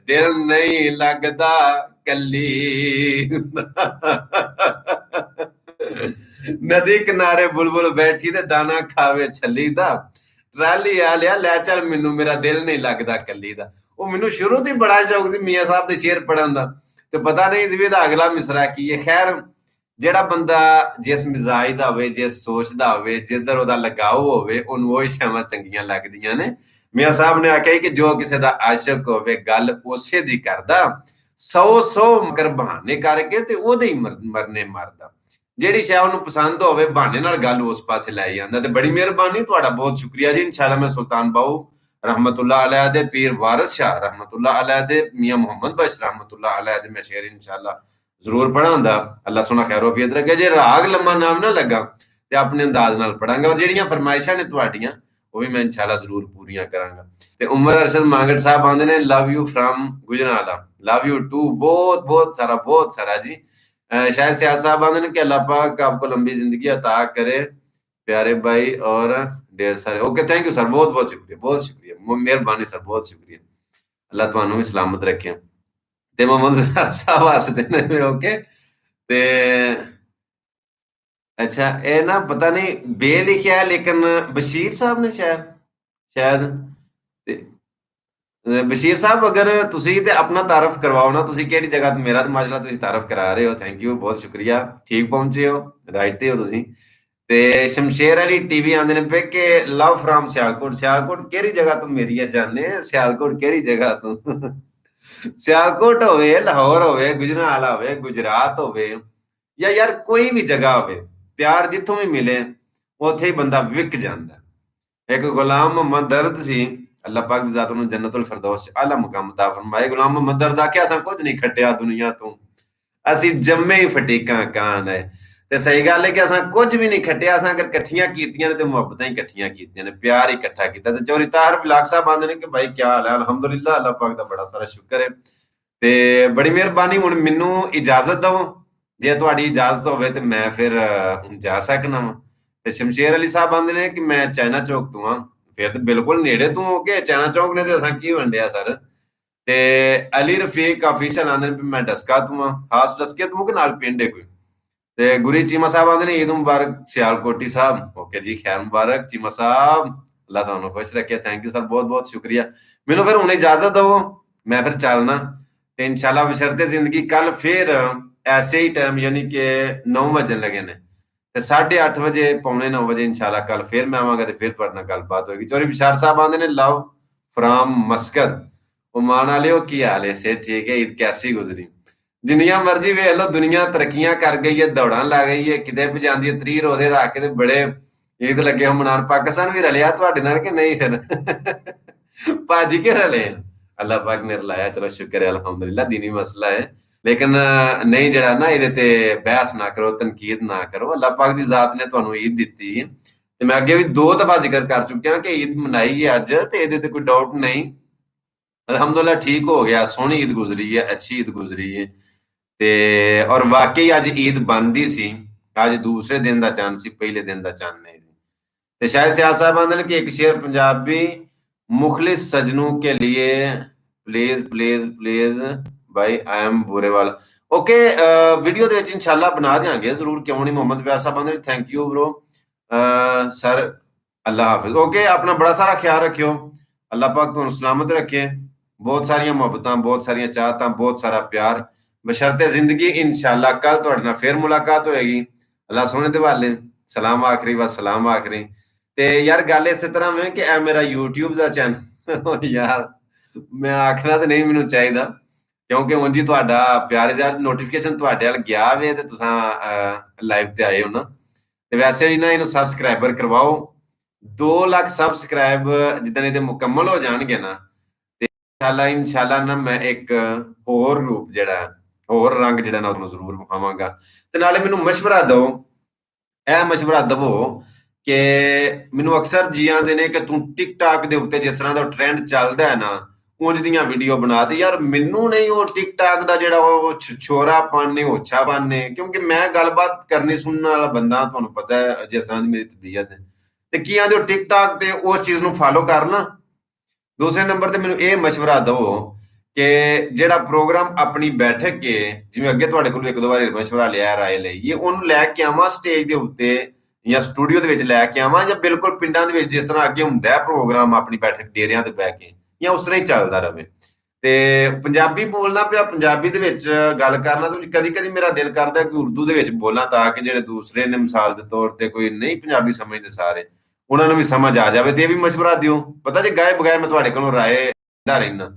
दिल नहीं लगदा कली। नदी किनारे बुलबुल बैठी ते दाना खावे छली दा, ट्राली वालिया लै चल मैनू मेरा दिल नहीं लगदा कली दा। ਉਹ ਮੈਨੂੰ ਸ਼ੁਰੂ ਤੋਂ ਹੀ ਬੜਾ ਸ਼ੌਕ ਸੀ ਮੀਆਂ ਸਾਹਿਬ ਦੇ ਸ਼ੇਰ ਪੜਨ ਦਾ, ਤੇ ਪਤਾ ਨਹੀਂ ਸੀ ਵੀ ਇਹਦਾ ਅਗਲਾ ਮਿਸਰਾ ਕੀ ਹੈ। ਖੈਰ ਜਿਹੜਾ ਬੰਦਾ ਜਿਸ ਮਿਜ਼ਾਜ ਦਾ ਹੋਵੇ, ਜਿਸ ਸੋਚ ਦਾ ਹੋਵੇ, ਜਿੱਧਰ ਉਹਦਾ ਲਗਾਓ ਹੋਵੇ, ਉਹਨੂੰ ਉਹ ਸ਼ਾਵਾਂ ਚੰਗੀਆਂ ਲੱਗਦੀਆਂ ਨੇ। ਮੀਆਂ ਸਾਹਿਬ ਨੇ ਆਖਿਆ ਕਿ ਜੋ ਕਿਸੇ ਦਾ ਆਸ਼ਿਕ ਹੋਵੇ ਗੱਲ ਉਸੇ ਦੀ ਕਰਦਾ, 100 ਮਗਰ ਬਹਾਨੇ ਕਰਕੇ ਤੇ ਉਹਦੇ ਹੀ ਮਰਨੇ ਮਰਦਾ। ਜਿਹੜੀ ਸ਼ੈ ਉਹਨੂੰ ਪਸੰਦ ਹੋਵੇ ਬਹਾਨੇ ਨਾਲ ਗੱਲ ਉਸ ਪਾਸੇ ਲੈ ਜਾਂਦਾ। ਤੇ ਬੜੀ ਮਿਹਰਬਾਨੀ, ਤੁਹਾਡਾ ਬਹੁਤ ਸ਼ੁਕਰੀਆ ਜੀ। ਇਨਸ਼ਾਅੱਲਾ ਮੈਂ ਸੁਲਤਾਨ ਬਾਹੂ रहमतुल्लाह अलैह दे पीर वारिस शाह रहमतुल्लाह अलैह दे मियां मोहम्मद बख्श रहमतुल्लाह अलैह दे मैं शेर इंशाअल्लाह जरूर पढ़ांदा। अल्लाह सोना खैर वफीयत रखे। जे राग लम्मा नाम ना लगा ते अपने अंदाज नाल पढ़ांगा और जेहड़ियां फरमाइशां ने तुहाडियां ਉਹ ਵੀ ਮੈਂ ਇਨਸ਼ਾਅੱਲਾ ਜ਼ਰੂਰ ਪੂਰੀਆਂ ਕਰਾਂਗਾ। ਤੇ ਉਮਰ ਅਰਸ਼ਦ ਮੰਗੜ ਸਾਹਿਬ ਆਂਦੇ ਨੇ ਲਵ ਯੂ ਫਰਮ ਗੁਜਰਾਲਾ, लव यू टू, बहुत बहुत सारा जी। शायद सियाद साहब आंदे ने कि अल्लाह पाक आपको लंबी जिंदगी अता करे प्यारे भाई और ढेर सारे। ओके थैंक यू सर, बहुत शुक्रिया मेहरबानी सर, बहुत शुक्रिया। अल्लाह तुहानू भी सलामत रखे। ते मोहम्मद साहब हसदे ने ओके ते अच्छा ਇਹ ਨਾ ਪਤਾ ਨਹੀਂ ਬੇ ਲਿਖਿਆ ਲੇਕਿਨ ਬਸ਼ੀਰ ਸਾਹਿਬ ਨੇ ਸ਼ਾਇਦ ਤੇ ਬਸ਼ੀਰ ਸਾਹਿਬ ਅਗਰ ਤੁਸੀਂ ਤੇ ਆਪਣਾ ਤਾਰਫ ਕਰਵਾਓ ਨਾ, ਤੁਸੀਂ ਕਿਹੜੀ ਜਗ੍ਹਾ ਤੋਂ ਮੇਰਾ ਤੇ ਮਾਸ਼ਾਅੱਲਾ ਤੁਸੀਂ ਤਾਰਫ ਕਰਾ ਰਹੇ ਹੋ, ਥੈਂਕ ਯੂ ਬਹੁਤ ਸ਼ੁਕਰੀਆ, ਠੀਕ ਪਹੁੰਚੇ ਹੋ, ਰਾਈਟ ਤੇ ਹੋ ਤੁਸੀਂ। ਤੇ ਸ਼ਮਸ਼ੇਰ ਅਲੀ ਟੀਵੀ ਆਂਦੇ ਨੇ ਪਏ ਕਿ ਲਵ ਫਰਮ ਸਿਆਲਕੋਟ ਕਿਹੜੀ ਜਗ੍ਹਾ ਤੋਂ ਮੇਰੀ ਹੈ ਜਾਨੇ, ਸਿਆਲਕੋਟ ਕਿਹੜੀ ਜਗ੍ਹਾ ਤੋਂ ਸਿਆਲਕੋਟ ਹੋਵੇ, ਲਾਹੌਰ ਹੋਵੇ, ਗੁਜਰਾਂਵਾਲਾ ਹੋਵੇ, ਗੁਜਰਾਤ ਹੋਵੇ ਜਾਂ ਯਾਰ ਕੋਈ ਵੀ ਜਗ੍ਹਾ ਹੋਵੇ, ਪਿਆਰ ਜਿੱਥੋਂ ਵੀ ਮਿਲੇ ਉੱਥੇ ਹੀ ਬੰਦਾ ਵਿਕ ਜਾਂਦਾ। ਇੱਕ ਗੁਲਾਮ ਮੁਹੰਮਦ ਦਰਦ ਸੀ, ਅੱਲਾਹ ਪਾਕ ਦੀ ਜ਼ਾਤ ਨੂੰ ਜੰਨਤੁਲ ਫਿਰਦੌਸ ਚ ਆਲਾ ਮੁਕਾਮ ਅਤਾ ਫਰਮਾਏ। ਗੁਲਾਮ ਮੁਹੰਮਦ ਦਰਦ ਆਖਿਆ ਅਸਾਂ ਕੁਝ ਨਹੀਂ ਖੱਟਿਆ ਦੁਨੀਆ ਤੋਂ, ਅਸੀਂ ਜੰਮੇ ਹੀ ਫਟੀਕਾਂ ਕਾਨ ਹੈ। ਤੇ ਸਹੀ ਗੱਲ ਹੈ ਕਿ ਅਸਾਂ ਕੁਝ ਵੀ ਨਹੀਂ ਖੱਟਿਆ, ਅਸਾਂ ਅਗਰ ਇਕੱਠੀਆਂ ਕੀਤੀਆਂ ਨੇ ਤੇ ਮੁਹੱਬਤਾਂ ਹੀ ਇਕੱਠੀਆਂ ਕੀਤੀਆਂ ਨੇ, ਪਿਆਰ ਹੀ ਇਕੱਠਾ ਕੀਤਾ। ਤੇ ਚੌਰੀ ਤਾਹਰ ਬਲਾਕ ਸਾਹਿਬ ਆਂਦੇ ਨੇ ਕਿ ਭਾਈ ਕੀ ਹਾਲ ਹੈ, ਅਲਹਮਦੁਲਿਲਾ, ਅੱਲਾਹ ਪਾਕ ਦਾ ਬੜਾ ਸਾਰਾ ਸ਼ੁਕਰ ਹੈ ਤੇ ਬੜੀ ਮਿਹਰਬਾਨੀ। ਹੁਣ ਮੈਨੂੰ ਇਜਾਜ਼ਤ ਦਿਓ, ਜੇ ਤੁਹਾਡੀ ਇਜਾਜ਼ਤ ਹੋਵੇ ਤੇ ਮੈਂ ਫਿਰ ਹੁਣ ਜਾ ਸਕਣਾ ਵਾ। ਤੇ ਸ਼ਮਸ਼ੇਰ ਅਲੀ ਸਾਹਿਬ ਆਂਦੇ ਨੇ ਕਿ ਮੈਂ ਚਾਈਨਾ ਚੌਕ ਤੋਂ ਆ, ਫਿਰ ਤੇ ਬਿਲਕੁਲ ਨੇੜੇ ਤੋਂ ਹੋ ਕੇ ਚਾਈਨਾ ਚੌਕ ਨੇ ਤੇ ਅਸਾਂ ਕੀ ਵੰਡਿਆ ਸਰ। ਤੇ ਅਲੀ ਰਫੀਕ ਆਫੀਸ਼ਲ ਆਂਦੇ ਨੇ ਮੈਂ ਡਸਕਾ ਤੋਂ ਆ, ਖਾਸ ਡਸਕੇ ਤੋਂ ਕਿ ਨਾਲ ਪਿੰਡ ਹੈ ਕੋਈ। ਤੇ ਗੁਰੀ ਚੀਮਾ ਸਾਹਿਬ ਆਂਦੇ ਨੇ ਈਦ ਮੁਬਾਰਕ ਸਿਆਲਕੋਟੀ ਸਾਹਿਬ। ਓਕੇ ਜੀ, ਖੈਰ ਮੁਬਾਰਕ ਚੀਮਾ ਸਾਹਿਬ, ਅੱਲਾਹ ਤੁਹਾਨੂੰ ਖੁਸ਼ ਰੱਖੇ, ਥੈਂਕ ਯੂ ਸਰ, ਬਹੁਤ ਬਹੁਤ ਸ਼ੁਕਰੀਆ। ਮੈਨੂੰ ਫਿਰ ਹੁਣ ਇਜਾਜ਼ਤ ਦਿਓ, ਮੈਂ ਫਿਰ ਚੱਲਣਾ ਤੇ ਇਨਸ਼ਾਅੱਲਾ ਬਸ਼ਰਤੇ ਜ਼ਿੰਦਗੀ ਕੱਲ ਫਿਰ ऐसे ही टाइम यानी कि 9 ਵਜਣ लगे ने ਤੇ 8:30 ਵਜੇ ਪੌਣੇ 9 ਵਜੇ ਇਨਸ਼ਾਅੱਲਾ ਕੱਲ ਫਿਰ ਮੈਂ ਆਵਾਂਗਾ ਤੇ ਫਿਰ ਤੁਹਾਡੇ ਨਾਲ ਗੱਲਬਾਤ ਹੋਏਗੀ। ਚੌਰੀ ਬਿਸ਼ਾਰ ਸਾਹਿਬ ਆਂਦੇ ਨੇ ਲਵ ਫਰਮ ਮਸਕਤ, ओमान वाले ਕੀ ਹਾਲ ਹੈ ਸੇ, ਠੀਕ ਹੈ, ਈਦ ਕੈਸੀ ਗੁਜ਼ਰੀ। ਜਿੰਨੀਆਂ ਮਰਜ਼ੀ ਵੇਖ ਲਓ, ਦੁਨੀਆ ਤਰੱਕੀਆਂ ਕਰ ਗਈ ਹੈ, ਦੌੜਾਂ ਲਾ ਗਈ ਹੈ, ਕਿਤੇ ਵੀ ਜਾਂਦੀ ਹੈ 30 ਰੋਜ਼ੇ ਰੱਖ ਕੇ ਤੇ ਬੜੇ ਈਦ ਲੱਗੇ ਹੋ ਮਨਾਉਣ। ਪਾਕਿਸਤਾਨ ਵੀ ਰਲਿਆ ਤੁਹਾਡੇ ਨਾਲ ਕਿ ਨਹੀਂ ਫਿਰ ਭੱਜ ਕੇ ਰਲੇ? ਅੱਲਾਹ ਪਾਕ ਨੇ ਰਲਾਇਆ, ਚਲੋ ਸ਼ੁਕਰ ਹੈ ਅਲਹਮਦੁਲਿਲਾ, दीनी ਮਸਲਾ ਹੈ। ਲੇਕਿਨ ਨਹੀਂ ਜਿਹੜਾ ਨਾ ਇਹਦੇ ਤੇ ਬਹਿਸ ਨਾ ਕਰੋ, ਤਨਕੀਦ ਨਾ ਕਰੋ। ਅੱਲਾਹ ਪਾਕ ਦੀ ਜ਼ਾਤ ਨੇ ਤੁਹਾਨੂੰ ਈਦ ਦਿੱਤੀ ਤੇ ਮੈਂ ਅੱਗੇ ਵੀ 2 ਦਫਾ ਜ਼ਿਕਰ ਕਰ ਚੁੱਕਿਆ ਕਿ ਈਦ ਮਨਾਈ ਹੈ ਅੱਜ ਤੇ ਇਹਦੇ ਤੇ ਕੋਈ ਡਾਊਟ ਨਹੀਂ। ਅਲਹਮਦੁਲਿਲਾ ਠੀਕ ਹੋ ਗਿਆ, ਸੋਹਣੀ ਈਦ ਗੁਜ਼ਰੀ ਹੈ, ਅੱਛੀ ਈਦ ਗੁਜ਼ਰੀ ਹੈ ਤੇ ਔਰ ਵਾਕਈ ਅੱਜ ਈਦ ਬਣਦੀ ਸੀ। ਅੱਜ ਦੂਸਰੇ ਦਿਨ ਦਾ ਚੰਨ ਸੀ, ਪਹਿਲੇ ਦਿਨ ਦਾ ਚੰਨ ਨਹੀਂ ਸੀ। ਤੇ ਸ਼ਾਇਦ ਸਿਆਲ ਸਾਹਿਬ ਆਂਦੇ ਨੇ ਕਿ ਇੱਕ ਸ਼ੇਰ ਪੰਜਾਬੀ ਮੁਖਲਿਸ ਸਜਣੋं के लिए प्लीज प्लीज प्लीज भाई आई एम ਬੂਰੇਵਾਲ। ਓਕੇ ਵੀਡੀਓ ਦੇ ਵਿੱਚ ਇਨਸ਼ਾਅੱਲਾ ਬਣਾ ਦਿਆਂਗੇ ਜ਼ਰੂਰ, ਕਿਉਂ ਨਹੀਂ। ਮੁਹੰਮਦ ਪਿਆਰ ਸਾਹਿਬ ਆਂਦੇ ਨੇ thank you bro sir, Allah Hafiz. Okay ਆਪਣਾ ਬੜਾ ਸਾਰਾ ਖਿਆਲ ਰੱਖਿਓ, ਅੱਲਾਹ ਪਾਕ ਤੁਹਾਨੂੰ ਸਲਾਮਤ ਰੱਖੇ। ਬਹੁਤ ਸਾਰੀਆਂ ਮੁਹੱਬਤਾਂ, ਬਹੁਤ ਸਾਰੀਆਂ ਚਾਹਤਾਂ, ਬਹੁਤ ਸਾਰਾ ਪਿਆਰ, ਬਸ਼ਰਤੇ ਜ਼ਿੰਦਗੀ। ਇਨਸ਼ਾਅੱਲਾ ਕੱਲ ਤੁਹਾਡੇ ਨਾਲ ਫਿਰ ਮੁਲਾਕਾਤ ਹੋਏਗੀ। ਅੱਲਾਹ ਸੋਹਣੇ ਦੇ ਵਾਲੇ ਸਲਾਮ ਆਖਰੀ ਵਾ ਸਲਾਮ ਆਖਰੀ। ਤੇ ਯਾਰ ਗੱਲ ਇਸੇ ਤਰ੍ਹਾਂ ਵੇ ਕਿ ਇਹ ਮੇਰਾ YouTube ਦਾ ਚੈਨਲ ਯਾਰ ਮੈਂ ਆਖਣਾ ਤੇ ਨਹੀਂ ਮੈਨੂੰ ਚਾਹੀਦਾ, ਕਿਉਂਕਿ ਉਂਝ ਹੀ ਤੁਹਾਡਾ ਪਿਆਰ ਯਾਰ ਨੋਟੀਫਿਕੇਸ਼ਨ ਤੁਹਾਡੇ ਵੱਲ ਗਿਆ ਵੇ ਤੇ ਤੁਸੀਂ ਲਾਈਵ ਤੇ ਆਏ ਹੋ ਨਾ। ਤੇ ਵੈਸੇ ਵੀ ਨਾ ਇਹਨੂੰ ਸਬਸਕ੍ਰਾਈਬਰ ਕਰਵਾਓ, 2 ਲੱਖ ਸਬਸਕ੍ਰਾਈਬ ਜਿੱਦਾਂ ਇਹਦੇ ਮੁਕੰਮਲ ਹੋ ਜਾਣਗੇ ਨਾ ਤੇ ਇਨਸ਼ਾਅੱਲਾ ਨਾ ਮੈਂ ਇੱਕ ਹੋਰ ਰੂਪ ਜਿਹੜਾ ਹੋਰ ਰੰਗ ਜਿਹੜਾ ਨਾ ਉਹਨੂੰ ਜ਼ਰੂਰ ਵਿਖਾਵਾਂਗਾ। ਤੇ ਨਾਲੇ ਮੈਨੂੰ ਮਸ਼ਵਰਾ ਦਿਓ, ਇਹ ਮਸ਼ਵਰਾ ਦਵੋ ਕਿ ਮੈਨੂੰ ਅਕਸਰ ਜੀ ਆਂਦੇ ਨੇ ਕਿ ਤੂੰ ਟਿਕਟਾਕ ਦੇ ਉੱਤੇ ਜਿਸ ਤਰ੍ਹਾਂ ਦਾ ਟ੍ਰੈਂਡ ਚੱਲਦਾ ਹੈ ਨਾ ਉਂਝ ਦੀਆਂ ਵੀਡੀਓ ਬਣਾ ਦੇ। ਯਾਰ ਮੈਨੂੰ ਨਹੀਂ ਉਹ ਟਿਕਟਾਕ ਦਾ ਜਿਹੜਾ ਉਹ ਛੋਰਾਪਨ ਨੇ, ਓਛਾਪਨ ਨੇ, ਕਿਉਂਕਿ ਮੈਂ ਗੱਲਬਾਤ ਕਰਨੀ ਸੁਣਨ ਵਾਲਾ ਬੰਦਾ, ਤੁਹਾਨੂੰ ਪਤਾ ਹੈ ਜਿਸ ਤਰ੍ਹਾਂ ਦੀ ਮੇਰੀ ਤਬੀਅਤ ਹੈ। ਤੇ ਕੀ ਆਂਦੇ ਹੋ ਟਿਕਟਾਕ ਤੇ ਉਸ ਚੀਜ਼ ਨੂੰ ਫਾਲੋ ਕਰਨਾ। ਦੂਸਰੇ ਨੰਬਰ ਤੇ ਮੈਨੂੰ ਇਹ ਮਸ਼ਵਰਾ ਦਿਓ ਕਿ ਜਿਹੜਾ ਪ੍ਰੋਗਰਾਮ ਆਪਣੀ ਬੈਠਕ ਕੇ, ਜਿਵੇਂ ਅੱਗੇ ਤੁਹਾਡੇ ਕੋਲ 1-2 ਵਾਰੀ ਮਸ਼ਵਰਾ ਲਿਆ, ਰਾਏ ਲਈ, ਉਹਨੂੰ ਲੈ ਕੇ ਆਵਾਂ ਸਟੇਜ ਦੇ ਉੱਤੇ ਜਾਂ ਸਟੂਡੀਓ ਦੇ ਵਿੱਚ ਲੈ ਕੇ ਆਵਾਂ, ਜਾਂ ਬਿਲਕੁਲ ਪਿੰਡਾਂ ਦੇ ਵਿੱਚ ਜਿਸ ਤਰ੍ਹਾਂ ਅੱਗੇ ਹੁੰਦਾ ਹੈ ਪ੍ਰੋਗਰਾਮ ਆਪਣੀ ਬੈਠਕ ਡੇਰਿਆਂ ਤੇ ਬਹਿ ਕੇ, ਜਾਂ ਉਸ ਤਰ੍ਹਾਂ ਹੀ ਚੱਲਦਾ ਰਹੇ। ਤੇ ਪੰਜਾਬੀ ਬੋਲਣਾ ਪਿਆ, ਪੰਜਾਬੀ ਦੇ ਵਿੱਚ ਗੱਲ ਕਰਨਾ, ਤੇ ਕਦੀ ਕਦੀ ਮੇਰਾ ਦਿਲ ਕਰਦਾ ਕਿ ਉਰਦੂ ਦੇ ਵਿੱਚ ਬੋਲਾਂ ਤਾਂ ਕਿ ਜਿਹੜੇ ਦੂਸਰੇ ਨੇ ਮਿਸਾਲ ਦੇ ਤੌਰ ਤੇ ਕੋਈ ਨਹੀਂ ਪੰਜਾਬੀ ਸਮਝਦੇ ਸਾਰੇ, ਉਹਨਾਂ ਨੂੰ ਵੀ ਸਮਝ ਆ ਜਾਵੇ। ਤੇ ਇਹ ਵੀ ਮਸ਼ਵਰਾ ਦਿਓ, ਪਤਾ ਜੇ ਗਾਏ ਬਗਾਏ ਮੈਂ ਤੁਹਾਡੇ ਕੋਲੋਂ ਰਾਏ ਲੈਂਦਾ ਰਹਿਣਾ।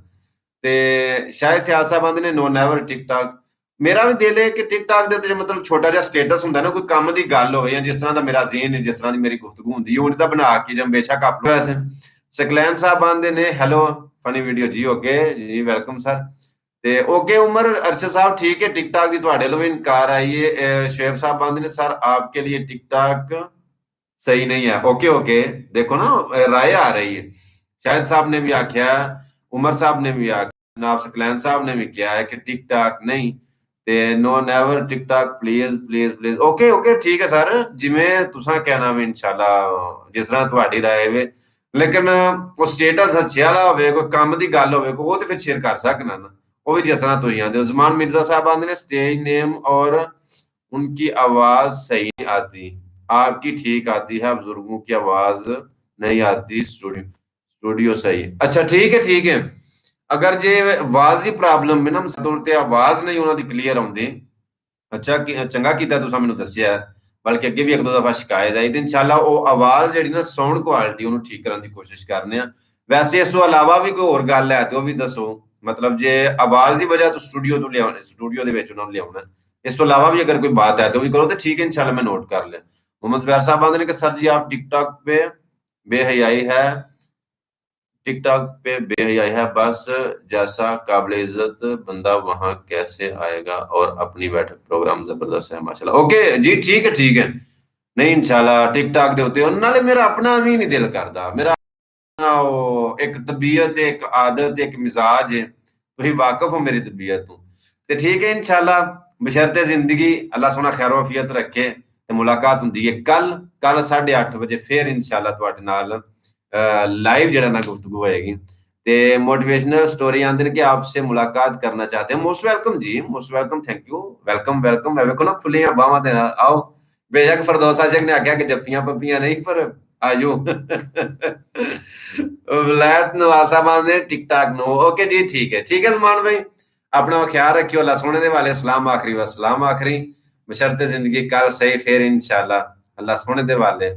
ਤੇ ਸ਼ਾਇਦ ਸਿਆਲ ਸਾਹਿਬ ਆਂਦੇ ਨੇ ਨੋ ਨੈਵਰ ਟਿਕਟਾਕ। ਮੇਰਾ ਵੀ ਦਿਲ ਹੈ ਕਿ ਟਿਕਟਾਕ ਦੇ ਉੱਤੇ ਮਤਲਬ ਛੋਟਾ ਜਿਹਾ ਸਟੇਟਸ ਹੁੰਦਾ ਨਾ, ਕੋਈ ਕੰਮ ਦੀ ਗੱਲ ਹੋਵੇ ਜਾਂ ਜਿਸ ਤਰ੍ਹਾਂ ਦਾ ਮੇਰਾ ਜ਼ਹਨ ਹੈ, ਜਿਸ ਤਰ੍ਹਾਂ ਦੀ ਮੇਰੀ ਗੁਫ਼ਤਗੂ ਹੁੰਦੀ ਹੈ, ਉਂਝ ਦਾ ਬਣਾ ਕੇ ਜਾਂ ਬੇਸ਼ੱਕ ਅਪਲੋਡ ਵੈਸੇ ਸਕਲੈਨ ਸਾਹਿਬ ਆਂਦੇ ਨੇ ਹੈਲੋ ਫਨੀ ਵੀਡੀਓ ਜੀ ਓਕੇ ਜੀ ਵੈਲਕਮ ਸਰ ਤੇ ਓਕੇ ਉਮਰ अरशद साहब ठीक है टिकटॉक की ਤੁਹਾਡੇ ਵੱਲੋਂ ਵੀ ਇਨਕਾਰ ਆਈ ਹੈ ਸ਼ੁएब साहब ਆਂਦੇ ਨੇ सर आपके लिए टिकटॉक सही नहीं है ओके ओके देखो ना राय आ रही है शाहिद साहब ने भी आख्या उमर साहब ने भी आख्या जनाब सकलैन साहब ने भी किया है कि टिकटॉक नहीं ਤੇ no never TikTok please please please okay okay ठीक है सर ਜਿਵੇਂ ਤੁਸੀਂ ਕਹਿਣਾ ਵੀ ਇਨਸ਼ਾਅੱਲਾ ਜਿਸ ਤਰ੍ਹਾਂ ਤੁਹਾਡੀ ਰਾਏ ਵੇ ਲੇਕਿਨ ਉਹ ਸਟੇਟਸ ਅੱਛੇ ਵਾਲਾ ਹੋਵੇ ਕੋਈ ਕੰਮ ਦੀ ਗੱਲ ਹੋਵੇ ਕੋਈ ਉਹ ਤੇ ਫਿਰ ਸ਼ੇਅਰ ਕਰ ਸਕਣਾ ਨਾ वो भी जिस तरह तो आते हो जुमान मिर्जा साहब आते ने स्टेज नेम और उनकी आवाज सही नहीं आती आपकी ठीक आती है बुजुर्गों की आवाज नहीं आती स्टूडियो सही अच्छा ठीक है अगर जे आवाज ਦੀ ਪ੍ਰੋਬਲਮ ਹੈ ਨਾ ਤੌਰ ਤੇ ਆਵਾਜ਼ ਨਹੀਂ ਉਹਨਾਂ ਦੀ ਕਲੀਅਰ ਆਉਂਦੀ ਅੱਛਾ ਚੰਗਾ ਕੀਤਾ ਤੁਸੀਂ ਮੈਨੂੰ ਦੱਸਿਆ ਬਲਕਿ ਅੱਗੇ ਵੀ ਇੱਕ ਦੋ ਦਫਾ ਸ਼ਿਕਾਇਤ ਆਈ ਤੇ ਇਨਸ਼ਾਅੱਲਾ ਉਹ ਆਵਾਜ਼ ਜਿਹੜੀ ਨਾ ਸਾਊਂਡ ਕੁਆਲਿਟੀ ਉਹਨੂੰ ਠੀਕ ਕਰਨ ਦੀ ਕੋਸ਼ਿਸ਼ ਕਰਨੇ ਆ ਵੈਸੇ ਇਸ ਤੋਂ ਇਲਾਵਾ ਵੀ ਕੋਈ ਹੋਰ ਗੱਲ ਹੈ ਤੇ ਉਹ ਵੀ ਦੱਸੋ मतलब जे आवाज की वजह तो स्टूडियो तो लिया स्टूडियो लिया इस तो अलावा भी अगर कोई बात है तो भी करो तो ठीक है इंशाल्लाह मैं नोट कर लिया मोहम्मद फयार साहब आते हैं कि सर जी आप टिकटॉक पे बेहयाई है टिकटॉक पे बेहयाई है बस जैसा काबिल इज्जत बंदा वहां कैसे आएगा और अपनी बैठक प्रोग्राम जबरदस्त है माशाल्लाह ओके जी ठीक है नहीं इंशाल्लाह टिकटॉक दे होते नाले मेरा अपना भी नहीं दिल करता मेरा एक तबीयत एक आदत एक मिजाज है तुम वाकफ हो मेरी तबीयत तो ठीक है इंशाल्लाह बशर्ते जिंदगी अल्लाह सोना खैर वफियत रखे ते मुलाकात होंदी है कल 8:30 बजे फिर इंशाल्लाह तुहाडे नाल लाइव जेड़ा ना गुफ्तगू होएगी ते मोटिवेशनल स्टोरी आंदे ने कि आपसे मुलाकात करना चाहते हैं मोस्ट वेलकम जी most welcome thank you welcome welcome मैं देखो ना खुलियां बावां दे आओ बेशक फरदौस आशिक ने आख्या कि जफ्फियां पप्पियां नहीं पर आजो वलायत नवासा बांधे टिकटॉक नो ओके जी ठीक है जमान भाई अपना ख्याल रखियो अल्लाह सोने दे वाले सलाम आखिरी बशर्ते जिंदगी कल सही फिर इंशाल्लाह अल्लाह सोने दे वाले